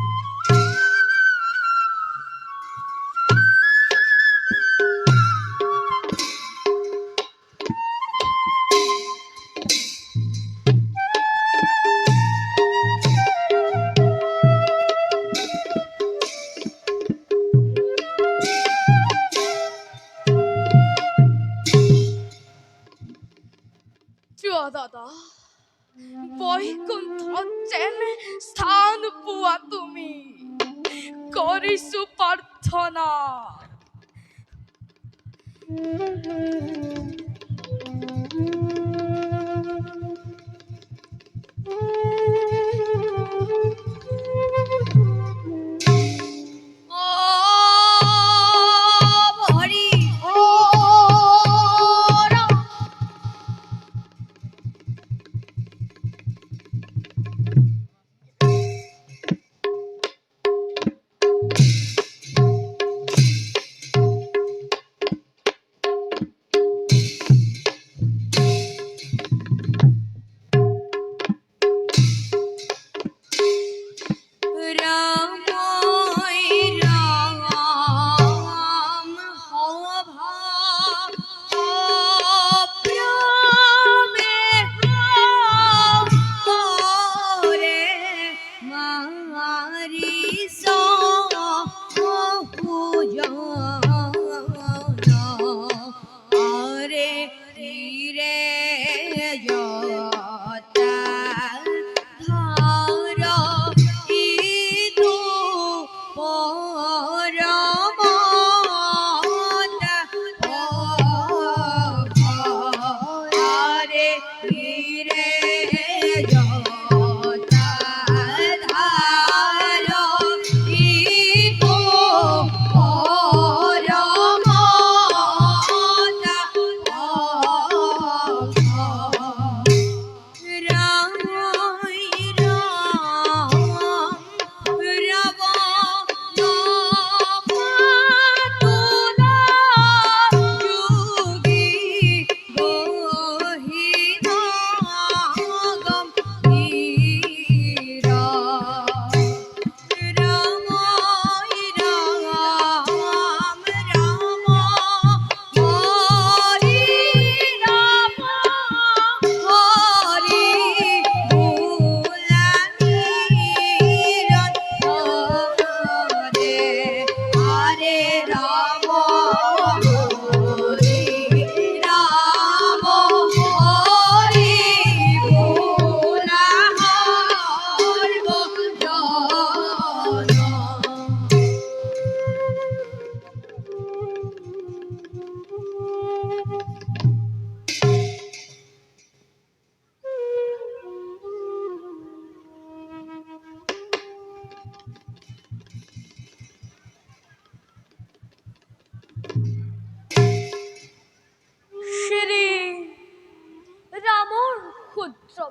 S3: দাদা, বৈকুণ্ঠত যেন স্থান পোৱা তুমি কৰিছো প্ৰাৰ্থনা।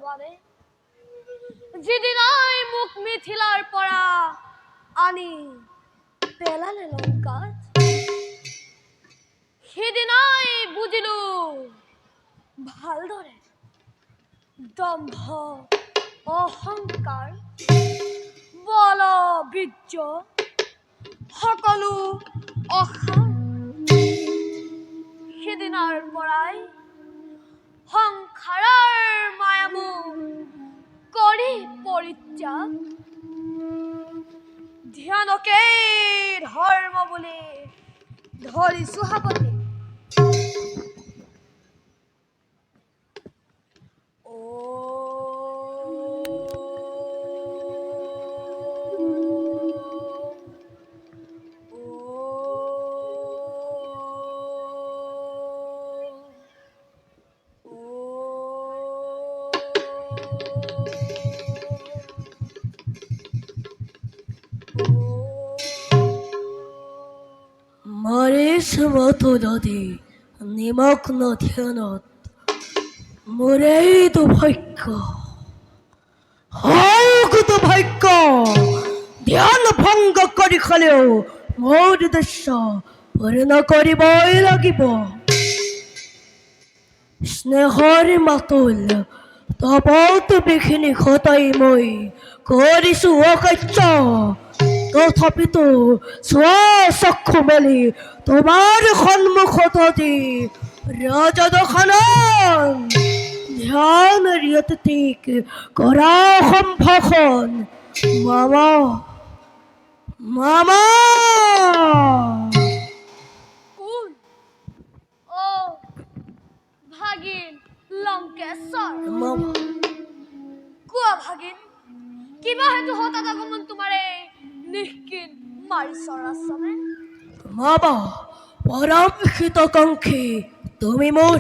S1: বাবে যিদিনাই মোক মিথিলাৰ পৰা আনি
S3: পেলালে লঙ্কাত সেদিনাই বুজিলো ভালদৰে দম্ভ অহংকাৰ বল বীৰ্য সকলো অসাৰ সেদিনাৰ পৰাই সংসাৰৰ মায়ামোহ কৰি পৰিত্যাগ ধ্যানকে ধৰ্ম বুলি ধৰিছো হাপতি
S7: মৰিচ মতো নদী নিমগ্ন ধ্যানত মোৰেই দুৰ্ভাগ্য দুৰ্ভাগ্য ধ্যান ভংগ কৰি খালেও মোৰ উদ্দেশ্য পূৰ্ণ কৰিবই লাগিব স্নেহৰ মাতুল তপত বিখিনি ঘটাই মই কৰিছো অকাৰ্য তথাপিতো স্বচক্ষু মেলি তোমাৰ সন্মুখত আজি ৰাজদখনন ধ্যান ৰিয়তিক কৰা সম্ভাষণ মামা মামা
S3: কোন ও ভাগিন লঙ্কেশ্বৰ
S7: মামা
S3: কোৱা ভাগিন কিবা হেতু হঠাৎ আগমন তোমাৰে নিষ্কিন মাৰি চৰাচনে
S7: মামা পৰম হিতকাংক্ষী তুমি মোৰ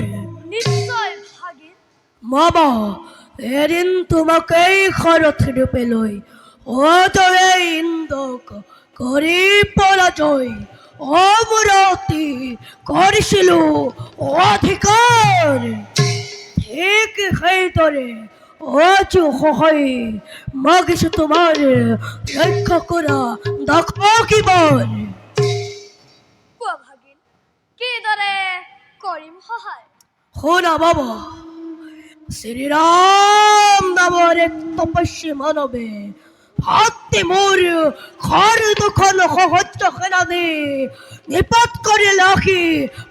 S3: নিশ্চয় ভাগিন
S7: মামা এদিন তোমাকেই সাৰথি ৰূপে লৈ অজৰে ইন্দ্ৰক কৰি পৰাজয় অমৰতি কৰিছিলো অধিকাৰ ঠিক সেইদৰে অজু সহায় মাগিছো তোমাৰ ৰক্ষা কৰা দাখিবৰ
S3: কোৱা ভাগিন কিদৰে কৰিম সহায়
S7: শুনা বাবা শ্ৰীৰাম নামৰ এক তপস্বী মানৱে হাতী মোৰ ঘৰ দুখন সহস্ৰ সেনানী নিপাত কৰি ৰাখি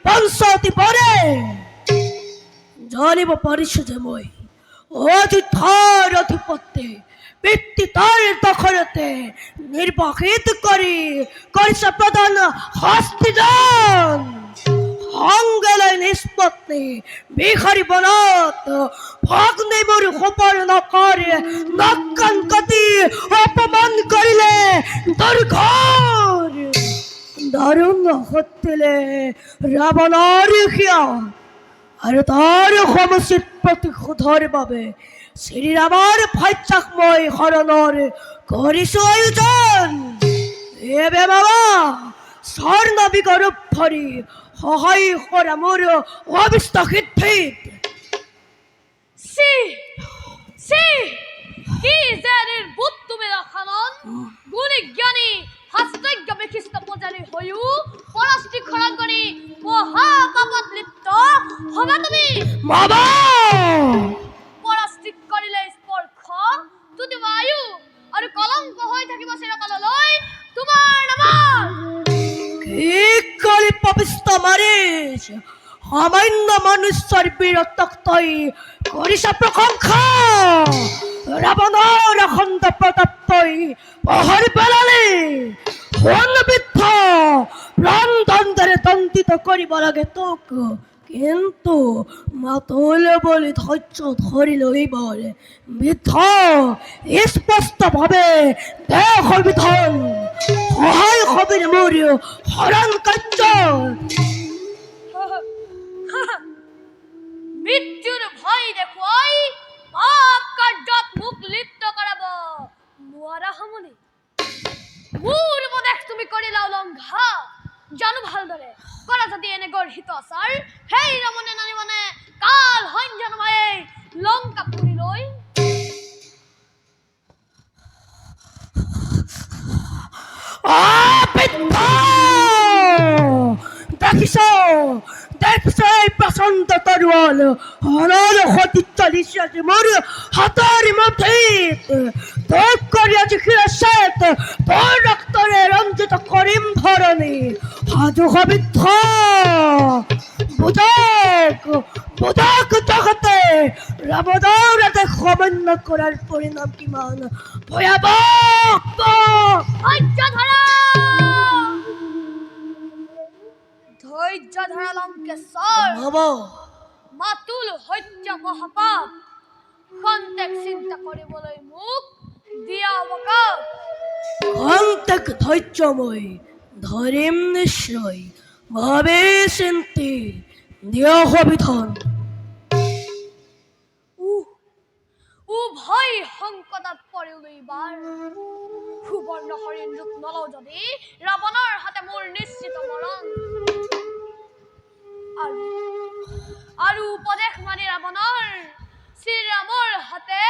S7: পঞ্চতি পৰে জানিব পাৰিছো যে মই অযোধ্যাৰ অধিপতি পিতৃ তাৰ দখলতে নিৰ্বাসিত কৰি কৰিছে প্ৰধান হস্তিদান সংগলৈ নিষ্পত্তি বিহাৰী বনত ভগ্নী মোৰ সুপৰ্ণ কৰে নকান কাটি অপমান কৰিলে দুৰ্ঘৰ দাৰুণ সত্তিলে ৰাৱণৰ সিয়া আৰু তাৰ সমষ্টিত প্ৰতিশোধৰ বাবে শ্ৰীৰামৰ ভাষ্যাক মই শৰণৰ কৰিছো আয়োজন এবে বাবা স্বৰ্ণবিকৰ ৰূপ ধৰি সহায় কৰা মোৰ অবিষ্ট সিদ্ধিত
S3: সি সি কি যে নিৰ্বোধ তুমি লক্ষণন গুণী জ্ঞানী শাস্ত্ৰজ্ঞ বিশিষ্ট পূজাৰী হৈও পৰস্তি খৰণ কৰি মহাপাপত লিপ্ত হবা তুমি
S7: বাবা
S3: পৰস্তি কৰিলে স্পৰ্শ তুতি বায়ু আৰু কলংক হৈ থাকিব চিৰকাললৈ তোমাৰ নামত
S7: কি কৰি পবিষ্ট মাৰিছ সামান্য মনুষ্যৰ বীৰত্বক তই কৰিছা প্ৰশংসা ৰাৱণৰ অখণ্ড প্ৰতাপ তই পাহৰি পেলালি বৃদ্ধ প্ৰাণ দণ্ডেৰে দণ্ডিত কৰিব লাগে তোক কিন্তু মাতুল বুলি ধৈৰ্য ধৰি লইবৰ বৃদ্ধ স্পষ্টভাৱে দেশৰ বিধান সহায় হবিৰ মোৰ হৰণ কাৰ্য
S3: মৃত্যুৰ ভয় দেখুৱাই পাপ কাৰ্যত মোক লিপ্ত কৰাব নোৱাৰা সমনি মোৰ উপদেশ তুমি কৰিলা উলংঘা জানো ভালদৰে কৰা যদি এনে গৰ্হিত আচাৰ সেই ৰমনে নানিবনে কাল সঞ্জনমায়ে লংকা পুৰি লৈ
S7: পিতা দেখছ এই প্রচণ্ড তরোয়াল হরর হতি চলিছে মোর হাতের মধ্যে তোর করিয়াছে খিরাসেত তোর রক্তরে রঞ্জিত করিম ধরণী হাজু হবিদ্ধ বুধক জগতে রাবণাতে ক্ষমন্য করার পরিণাম কিমান ভয়াবহ।
S3: ধৈর্য ধরা লঙ্কেশ্বর
S7: বাবা
S3: মাতুল হত্যা মহাপাপ খন্তেক চিন্তা কৰিবলৈ মুখ দিয়া অবকাশ
S7: অন্তক ধৈর্যময় ধরিম নিশ্চয় ভাবে চিন্তি দেহ বিধন
S3: উভয় সংকটত পৰিল এইবাৰ সুবৰ্ণ হৰিণ ৰূপ নলওঁ যদি ৰাৱণৰ হাতে মোৰ নিশ্চিত মৰণ আৰু উপদেশ মানি ৰাৱণৰ শ্ৰীৰামৰ হাতে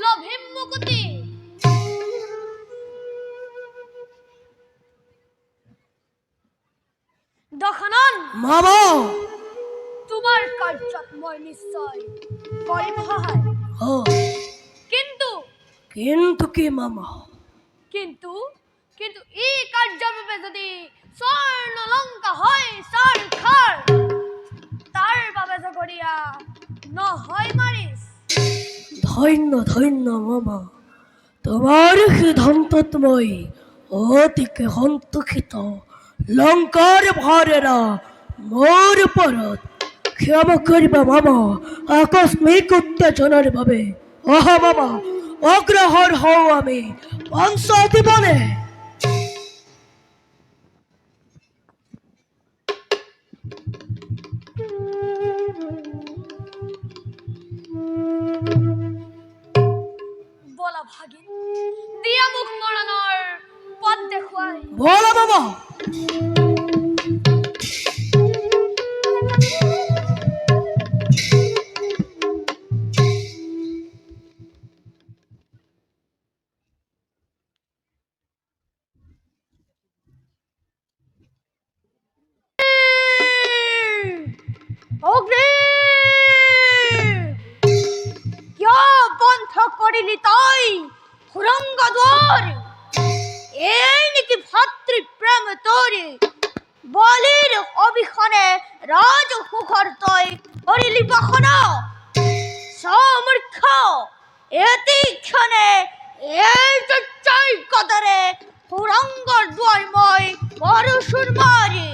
S3: লভিম মুকুতি দশনন
S7: মামা
S3: তোমাৰ কাৰ্যত মই নিশ্চয় কৰিম সহায়
S7: ও
S3: কিন্তু
S7: কিন্তু কি মামা
S3: কিন্তু কিন্তু এই কাৰ্যৰ বাবে যদি স্বৰ্ণ লংকা হয় চাৰ খাৰ তাৰ বাবে জগৰীয়া নহয় মাৰিছ
S7: ধন্য ধন্য মামা তোমার সিদ্ধান্তত মই অতিকে সন্তোষিত লঙ্কার ভারেরা মোর ওপৰত ক্ষমা করিবা মামা আকস্মিক উত্তেজনার ভাবে আহা মামা অগ্রহর হও আমি পঞ্চ দিবনে
S3: বলা ভাগিন দিয়া মুখ মৰণৰ পথ দেখুৱাই
S7: বলা মামা
S1: কিয় বন্ধ কৰিলি তই সুৰংগ দুৱাৰ এই নেকি ভাতৃপ্ৰেম তোৰ বলিৰ অবিহনে ৰাজ সুখৰ তই কৰিলি বসন সমূৰ্খ এটি ক্ষণে এই জয় কদৰে সুৰংগৰ দুৱাৰ মই পৰশুৰ মাৰি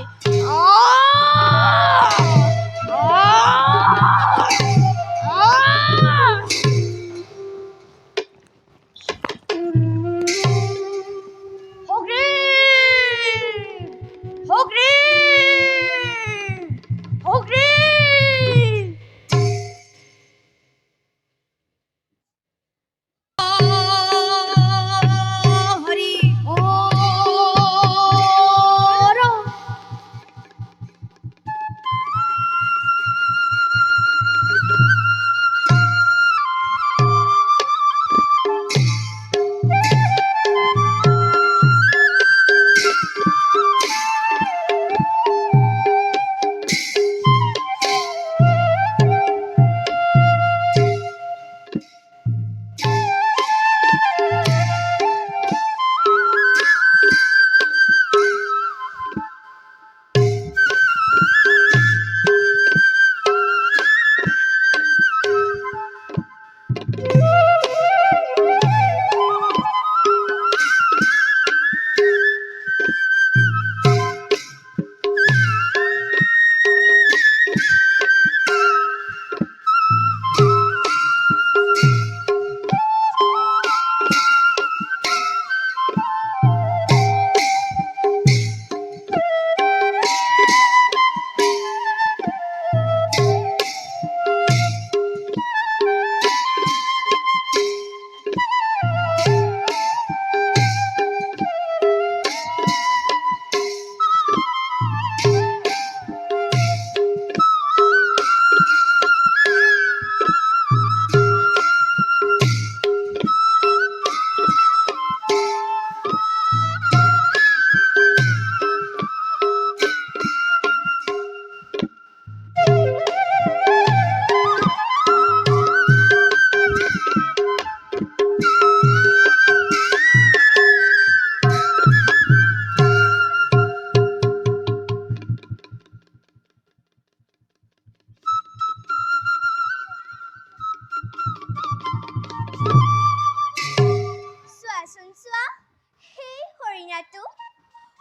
S1: চোৱাচোন চোৱা, সেই হৰিণাটো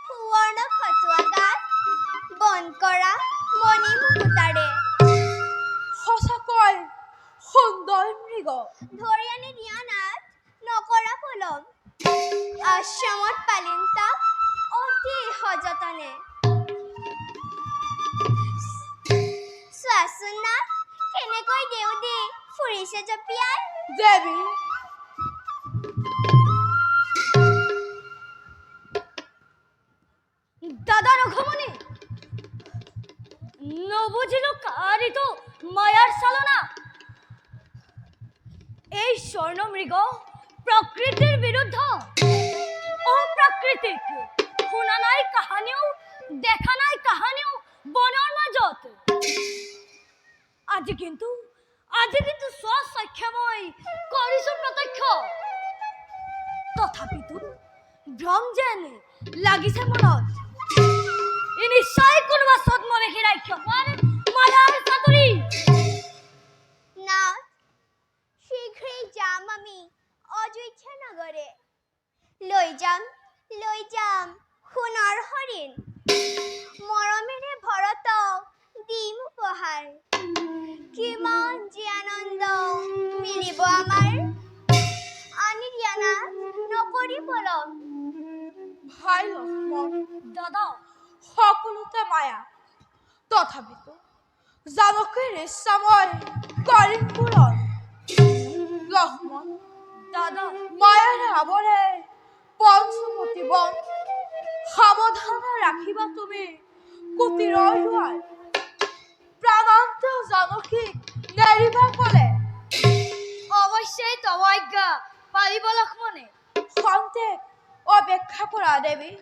S1: সুৱৰ্ণ ফটুৱা গাত বন্ধ কৰা মণি মুকুতাৰে
S3: সঁচাকৈ সুন্দৰ মৃগ।
S1: ধৰি আনি দিয়া নাট নকৰা পলম, আশ্ৰমত পালিম তাক অতি সযতনে। চোৱাচোন নাট কেনেকৈ দেউদী ফুৰিছে জপিয়াই।
S3: দেৱী,
S4: দাদা রঘুমণি, নবুঝিল কারিতো মায়ার চালনা। এই স্বর্ণমৃগ প্রকৃতির বিরুদ্ধ, অপ্রাকৃতিক। শুনা নাই কাহানিও, দেখা নাই কাহানিও বনৰ মাজত। আজি কিন্তু স্বচক্ষে মই কৰিছো প্ৰত্যক্ষ। তথাপিতো ভ্ৰম যেন লাগিছে মনত। ই নিশ্চয় কোনোবা সদমনেহী ৰাক্ষসৰ মায়াৰ চাতুৰী।
S1: নাট শীঘ্ৰেই যাম আমি অযোধ্যা নগৰে। লৈ যাম সোণৰ হৰিণ, মৰমেৰে ভৰতক দিম উপহাৰ। কিমান যে আনন্দ মিলিব আমাৰ, আনি দিয়া নাট নকৰি পলম।
S3: ভাই লক্ষ্মণ,
S4: দাদা,
S3: সকলোতে মায়া। তথাপিতো জানকীৰ ইচ্ছা মই কৰিম পূৰণ। লক্ষ্মণ,
S4: দাদা,
S3: মায়াৰে আৱৰে পঞ্চমতী বন, সাৱধানে ৰাখিবা তুমি কুটিৰৰ দুৱাৰ। প্ৰাণান্ত জানকীক নেৰিবা ক'লে,
S4: অৱশ্যেই তৱাজ্ঞা পাৰিব লক্ষ্মণে।
S3: খন্তেক অপেক্ষা কৰা দেৱী,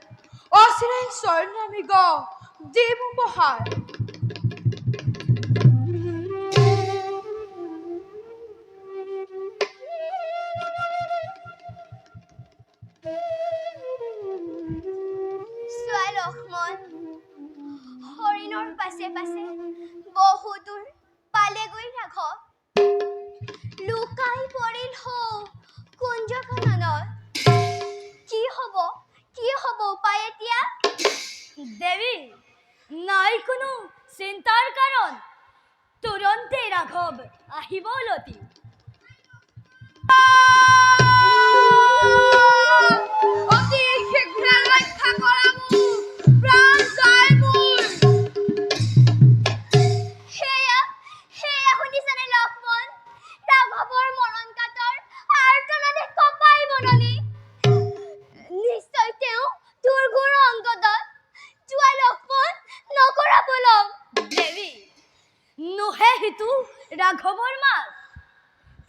S3: অচিৰেই স্বৰ্ণমৃগ দিম উপহাৰ।
S1: চোৱা লক্ষ্মণ, হৰিণৰ পাছে পাছে বহুদূৰ পালেগৈ ৰাঘৱ। লুকাই পৰিল হৌ কুঞ্জ কাননত। কি হব উপায় এতিয়া?
S4: দেৱী, নাই কোনো চিন্তাৰ কাৰণ। তুৰন্তে ৰাঘৱ আহিব লতি।
S3: অতি শীঘ্ৰে ৰক্ষা কৰা মোক, প্ৰাণ যায় মোৰ।
S1: সেয়া শুনিছানে লক্ষ্মণ? ৰাঘৱৰ মৰণ কাতৰ আৰ্তনাদে কঁপাই বননি। নিশ্চয় তেওঁ দুৰ্গুণ অংগদত। যোৱা লক্ষ্মণ, নকৰা পলম।
S4: দেৱী, নোহে সিটো ৰাঘৱৰ মাত।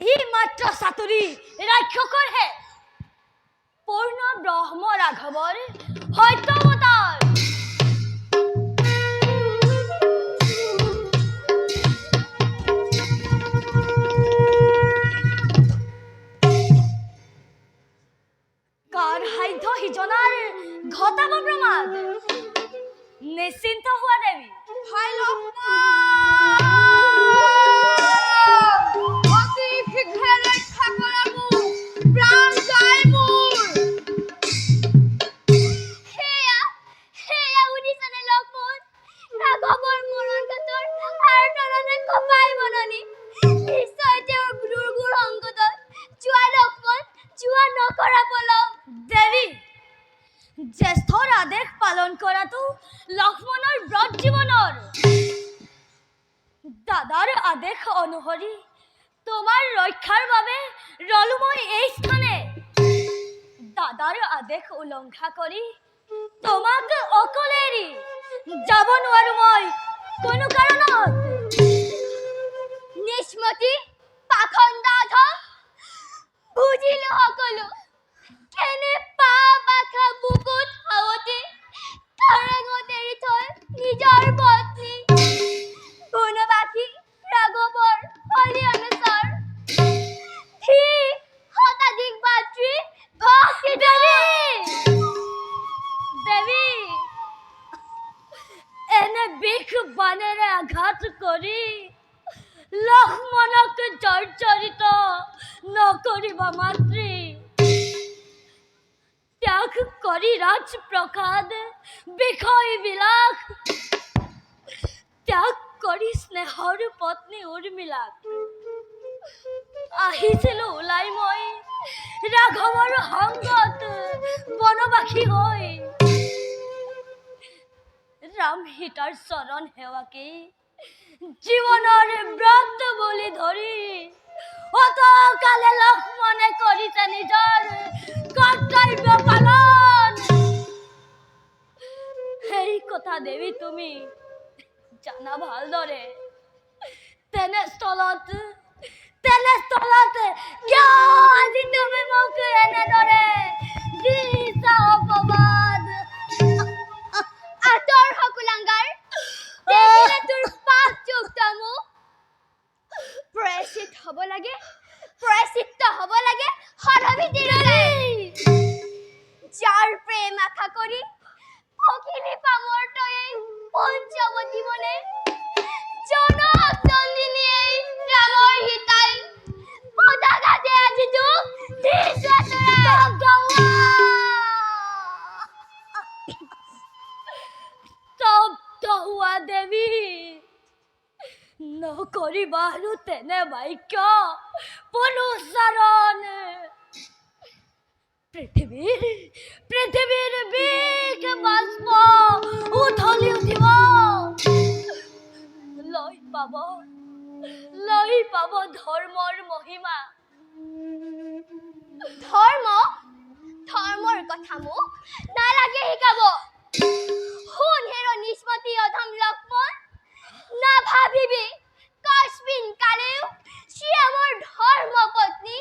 S4: ই মাত্ৰ চাতুৰী ৰাক্ষসৰহে। পূৰ্ণ ব্ৰহ্ম ৰাঘৱৰ সত্যাৱতাৰ। কাৰ সাধ্য সিজনাৰ ঘটাব প্ৰমাদ। নিশ্চিন্ত হোৱা দেৱী।
S3: ভাই লক্ষ্মণ, অতি শীঘ্ৰে ৰক্ষা কৰা মোক, প্ৰাণ যায় মোৰ।
S1: সেয়া শুনিছানে লক্ষ্মণ? ৰাঘৱৰ মৰণ কাতৰ আৰ্তনাদে কঁপাই বননি। নিশ্চয় তেওঁৰ দুৰ্গুণ অংগদত। যোৱা লক্ষ্মণ, যোৱা, নকৰা পলম।
S4: দেৱী, জ্যেষ্ঠৰ আদেশ পালন কৰাটো লক্ষ্মণৰ ব্ৰত জীৱনৰ। দাদাৰ আদেশ অনুসৰি তোমাৰ ৰক্ষাৰ বাবে ৰলো মই এই স্থানে। দাদাৰ আদেশ উলংঘা কৰি তোমাক অকলে এৰি যাব নোৱাৰো মই কোনো কাৰণত।
S1: নিষ্মতি, পাখণ্ড অধম, বুজিলো সকলো। কেনে পাখা বুকুত হাৱতি ঠেৰেঙত এৰি থৈ নিজৰ পত্নী গুণবাসী ৰাঘৱৰ অলি অনুচৰ। শতাধিক ভাতৃ ভক্তি।
S4: দেৱী, এনে বিষ বাণেৰে আঘাত কৰি লক্ষ্মণক জৰ্জৰিত সভা মাত্রে ত্যাগ করি রাজপ্রসাদ বিষয় বিলাস, ত্যাগ কৰি স্নেহৰ পত্নী উৰ্মিলাক আহিছিলো ওলাই মই ৰাঘৱৰ সংগত বনবাসী হৈ। ৰাম সীতাৰ চৰণ সেৱাকে জীৱনৰ ব্ৰত বুলি ধৰি অতকালে লক্ষ্মণে কৰিছে নিজৰ কৰ্তব্য পালন। সেই কথা দেৱী তুমি জানা ভালদৰে। তেনেস্থলত কিয় আজি তুমি মোক এনেদৰে দিছা অপবাদ?
S1: আতৰ হকুলাঙ্গাৰ দেখিলে তোৰ পাপ যুক্ত মুখ প্ৰায়শ্চিত হ'ব লাগে, প্ৰায়শ্চিত্ত হ'ব লাগে হৰভিতিৰে। যাৰ প্ৰেম আশা কৰি পখিলি পামৰ তয়ে পঞ্চৱতী বনে জনক নন্দিনী এই ৰামৰ সীতাই পতাকাতে আজি তোক দিছে
S4: স্তব্ধ হোৱা দেৱী, নকৰিবা আৰু তেনে বাক্য পুনৰুচ্চাৰণ। পৃথিৱীৰ বিষ বাষ্প উঠলি উঠিব, লৈ পাব ধৰ্মৰ মহিমা।
S1: ধৰ্মৰ কথা মোক নালাগে শিকাব। শুন হেৰ নিষ্পত্তি অধম লক্ষ্মণ, নাভাবিবি কাশ্মীন কালেও সিয়ে মোৰ ধৰ্ম পত্নী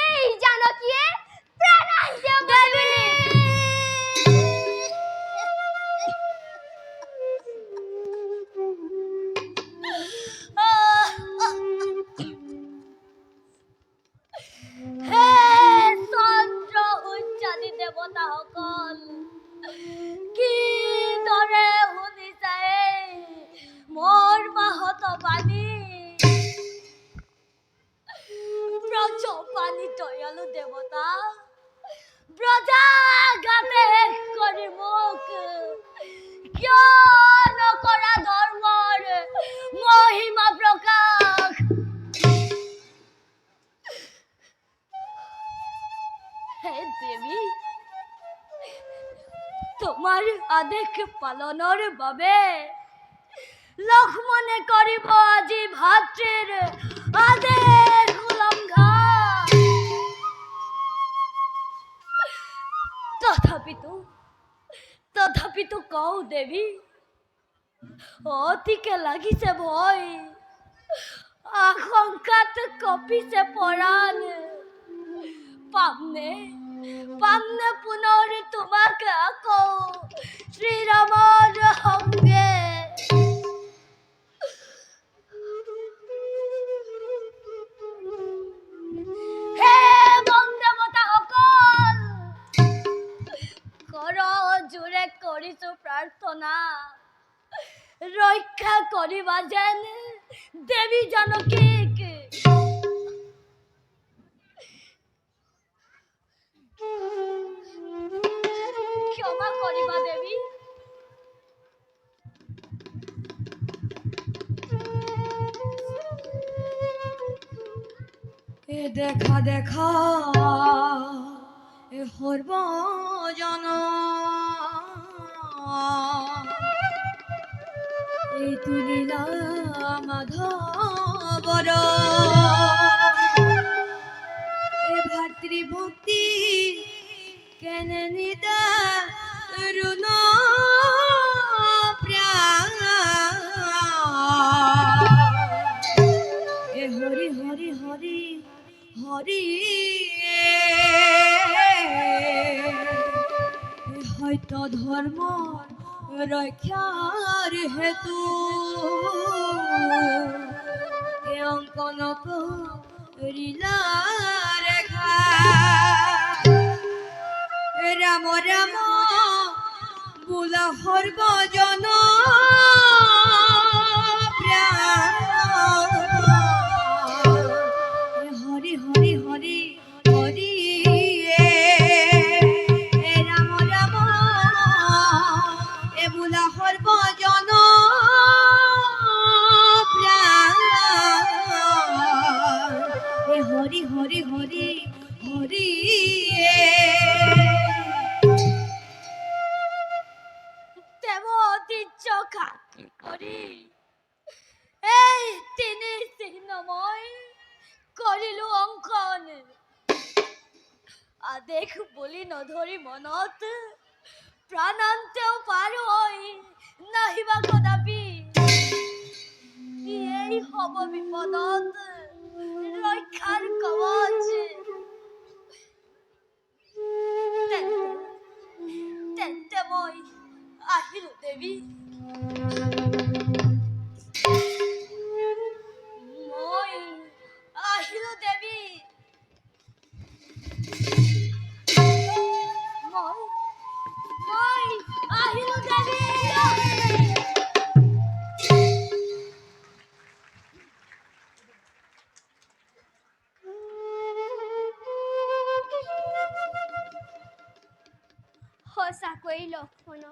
S1: এই জানকীয়ে প্ৰাণান্ত্য বুলি।
S4: হে চন্দ্ৰ সূৰ্যাদি দেৱতাসকল, কিদৰে শুনিছা মোৰ মাহত বাণী? ব্ৰজপাণি দয়ালু দেৱতা ব্ৰজাঘাতে শেষ কৰি মোক কিয় নকৰা ধৰ্মৰ মহিমা প্ৰকাশ? হে দেৱী, তোমাৰ আদেশ পালনৰ বাবে লক্ষ্মণে কৰিব আজি ভাতৃৰ আদেশ উলংঘন। তথাপিতো কওঁ দেৱী, অতিকে লাগিছে ভয়, আশংকাত কঁপিছে পৰাণ। পামনে পুনৰ তোমাক আকৌ শ্ৰীৰামৰ সংগে? হে বন্দেৱতাসকল, কৰ জোৰে কৰিছো প্ৰাৰ্থনা, ৰক্ষা কৰিবা যেন দেৱী জানকীক। ক্ষমা কৰিবা দেৱী।
S7: দেখা সৰ্বজন এই তুলিলা মাধৱৰ ভাতৃভক্তি কেনে নিদা ৰুণ প্ৰাণ। হৰি হৰি হৰি হৰি সত্য ধৰ্ম ৰক্ষাৰ হেতু অংকন কৰিলা ৰেখা। ৰাম ৰাম বোলা সৰ্বজন প্ৰাণ। হৰি হৰি হৰি হরি হরি
S4: দেৱতী চকা কৰি এই তিনি চিহ্নময় কৰিলো অংকন আদেশ বুলি নধৰি মনত প্ৰাণান্তেও পাৰ হৈ নাহিবা কদাপি এই হব বিপদত ৰক্ষাৰ কৱচ তেন্তে মই আহিলো দেৱী মই আহিলো দেৱী মই আহিলো দেৱী
S1: সঁচাকৈ লক্ষণ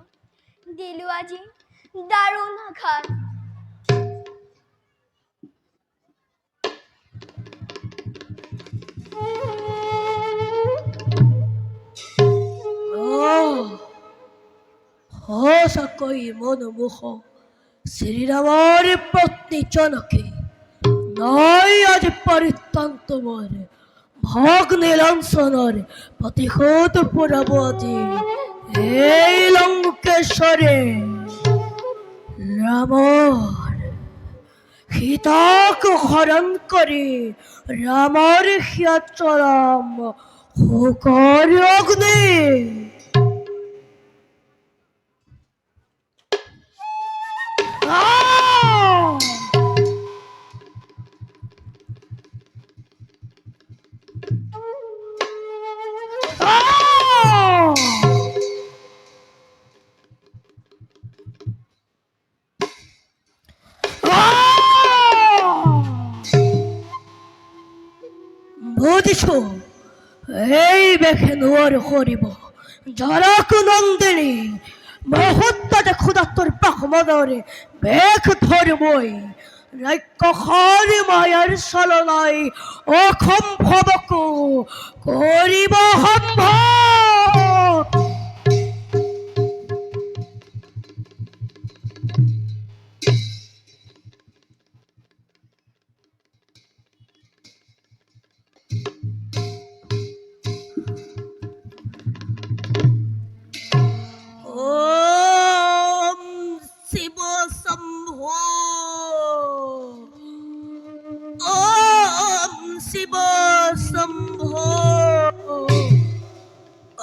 S1: দিলো আজি দাৰুণ আঘাত
S7: সঁচাকৈ মনোমোহ শ্ৰীৰামৰ পত্নী জনকী নাই আজি পৰিত্ৰান্ত মোৰ ভগ্নী লাঞ্ছনৰ প্ৰতিশোধ পুৰাব আজি এই লংকেশ্বৰে ৰামৰ সীতাক হৰণ কৰি ৰামৰ সিয়াত চৰাম শোকৰ অগ্নি বুজিছো এই বেখে নোৱাৰ কৰিব জনক নন্দিনী মুহূৰ্ততে ক্ষুধাতুৰ পাসমদৰে বেখ ধৰিবই ৰাক্ষসৰ মায়াৰ চলনাই অসম্ভৱকো কৰিব সম্ভৱ শিব শম্ভো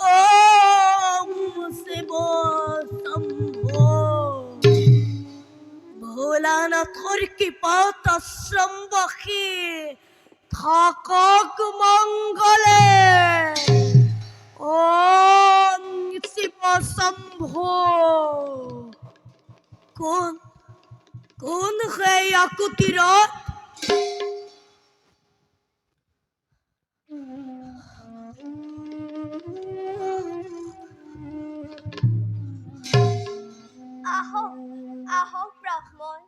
S7: ওম শিব শম্ভো ভোলানাথর কৃপাত আশ্রমবাসী থাকক মঙ্গলে ওম শিব শম্ভো কোন কোন সেই আকুতিৰত
S1: আহক আহক ব্ৰাহ্মণ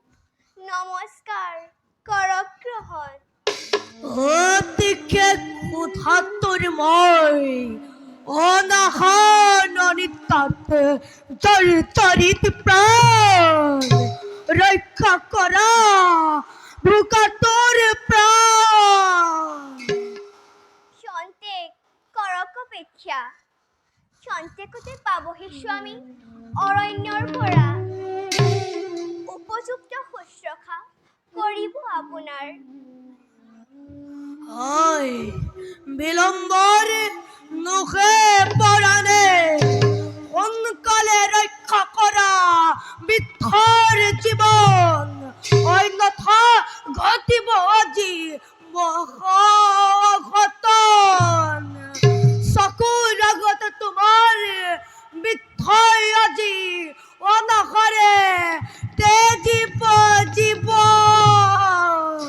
S1: নমস্কাৰ কৰক গ্ৰহণ
S7: অতিকে ক্ষুধাতুৰ মই অনাহান অনিতাত জড়িত প্ৰাণ ৰক্ষা কৰা ভোকাতুৰ প্ৰাণ
S1: ক্ষন্তেক কৰক অপেক্ষা ক্ষন্তেকতে পাবহি স্বামী অৰণ্যৰ পৰা উপযুক্ত শুশ্ৰূষা কৰিব আপোনাৰ
S7: হয় বিলম্বৰ নুখে পৰাণে সোনকালে ৰক্ষা কৰা বৃদ্ধৰ জীৱন অন্যথা ঘটিব আজি মহাঘটন চকুৰ আগতে তোমাৰ বৃদ্ধই আজি অনাহাৰে তেজিব জীৱন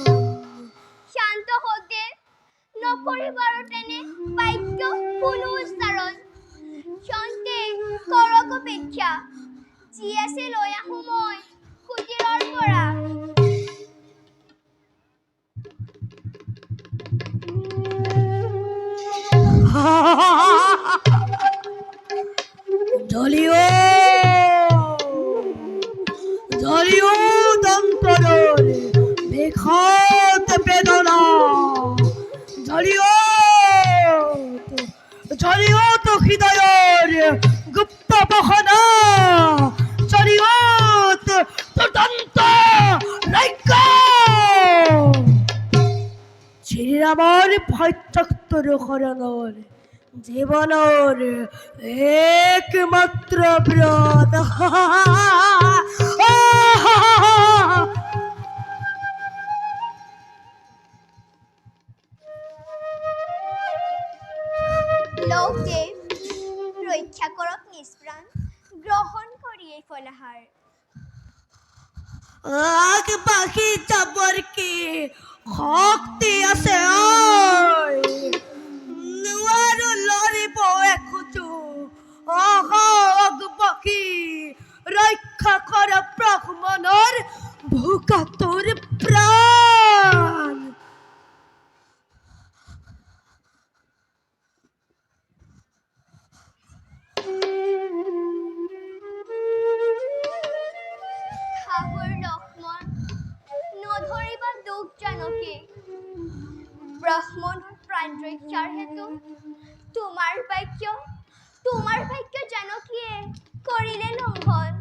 S1: শান্ত হওক দেৱ নকৰিব আৰু তেনে বাক্য কোনো উচ্চাৰণ ক্ষন্তেক কৰক অপেক্ষা যি আছে লৈ আহোঁ মই কুটিৰৰ পৰা
S7: জ্বলিও জ্বলিও দন্তরের বিখ্যাত বেদনা, জ্বলিও জ্বলিও তো হৃদয়ের গুপ্ত বহনা, জ্বলিও তো দন্ত রৈক্য শ্রীরামর ভয়চক্তর হরণর জীবনের একমাত্র ব্রত।
S1: লোকদেব রক্ষা করক নিষ্প্রাণ, গ্রহণ করি এই ফলাহার।
S7: আগ পাখি যাবার কি শক্তি আছে? নোৱাৰো লৰিব এখোজো, আগ পাখি ৰক্ষা কৰ ব্ৰাহ্মণৰ ভোকাতুৰ প্ৰাণ।
S1: ঠাকুর লক্ষ্মণ, নধরিবা দুখ জানকী, ব্রাহ্মণৰ প্ৰাণ ৰক্ষাৰ হেতু তোমাৰ বাক্য জানকীয়ে কৰিলে লংঘন।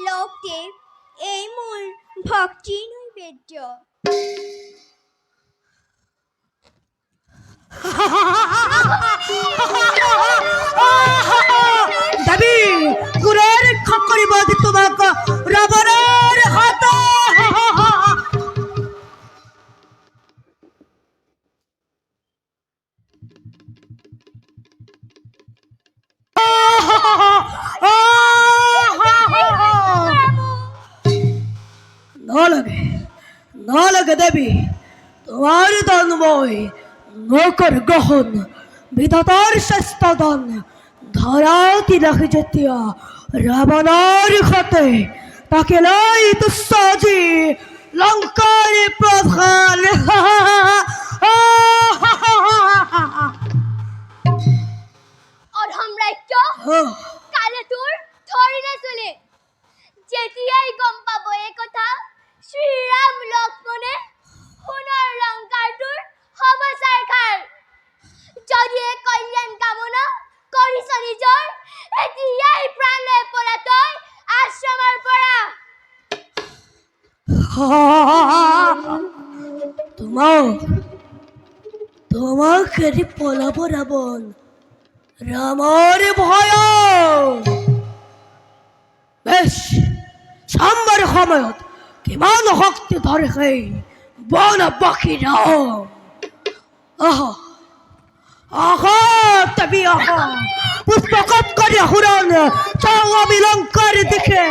S1: লোকদেব, এই মোৰ ভক্তি নৈবেদ্য।
S7: দেৱী, গুৰে ৰক্ষা কৰিব দি তোমাক ৰাৱণৰ হাত। নালাগে নালাগে দেবী, তোমার দান মই নকর গ্রহণ, বিধাতার শ্রেষ্ঠ দান ধরা দিলাহি যেতিয়া রাবণের হাতে, তাকে লাই দুঃসাজি লঙ্কার প্রধান।
S1: অধম ৰাজ্য কালে তোৰ ধৰিলে চলে। যেতিয়াই গম পাব এই কথা, শ্ৰীৰাম লক্ষ্মণে সোণৰ লংকাৰটোৰ সবচাৰ খায়। যদি এই কল্যাণ কামনা কৰিছ নিজৰ, এতিয়াই প্ৰাণ লৈ পৰা তই আশ্ৰমৰ পৰা।
S7: তোমাকে পলাব রাবণ রামর ভয়। বেশ, সাম্বার সময়ত কিমান শক্তি ধরে সেই বন বাকি রাম। আহা আহা তবি আহা, পুষ্পকত করে হুরন চাও আমি লঙ্কার দিকে।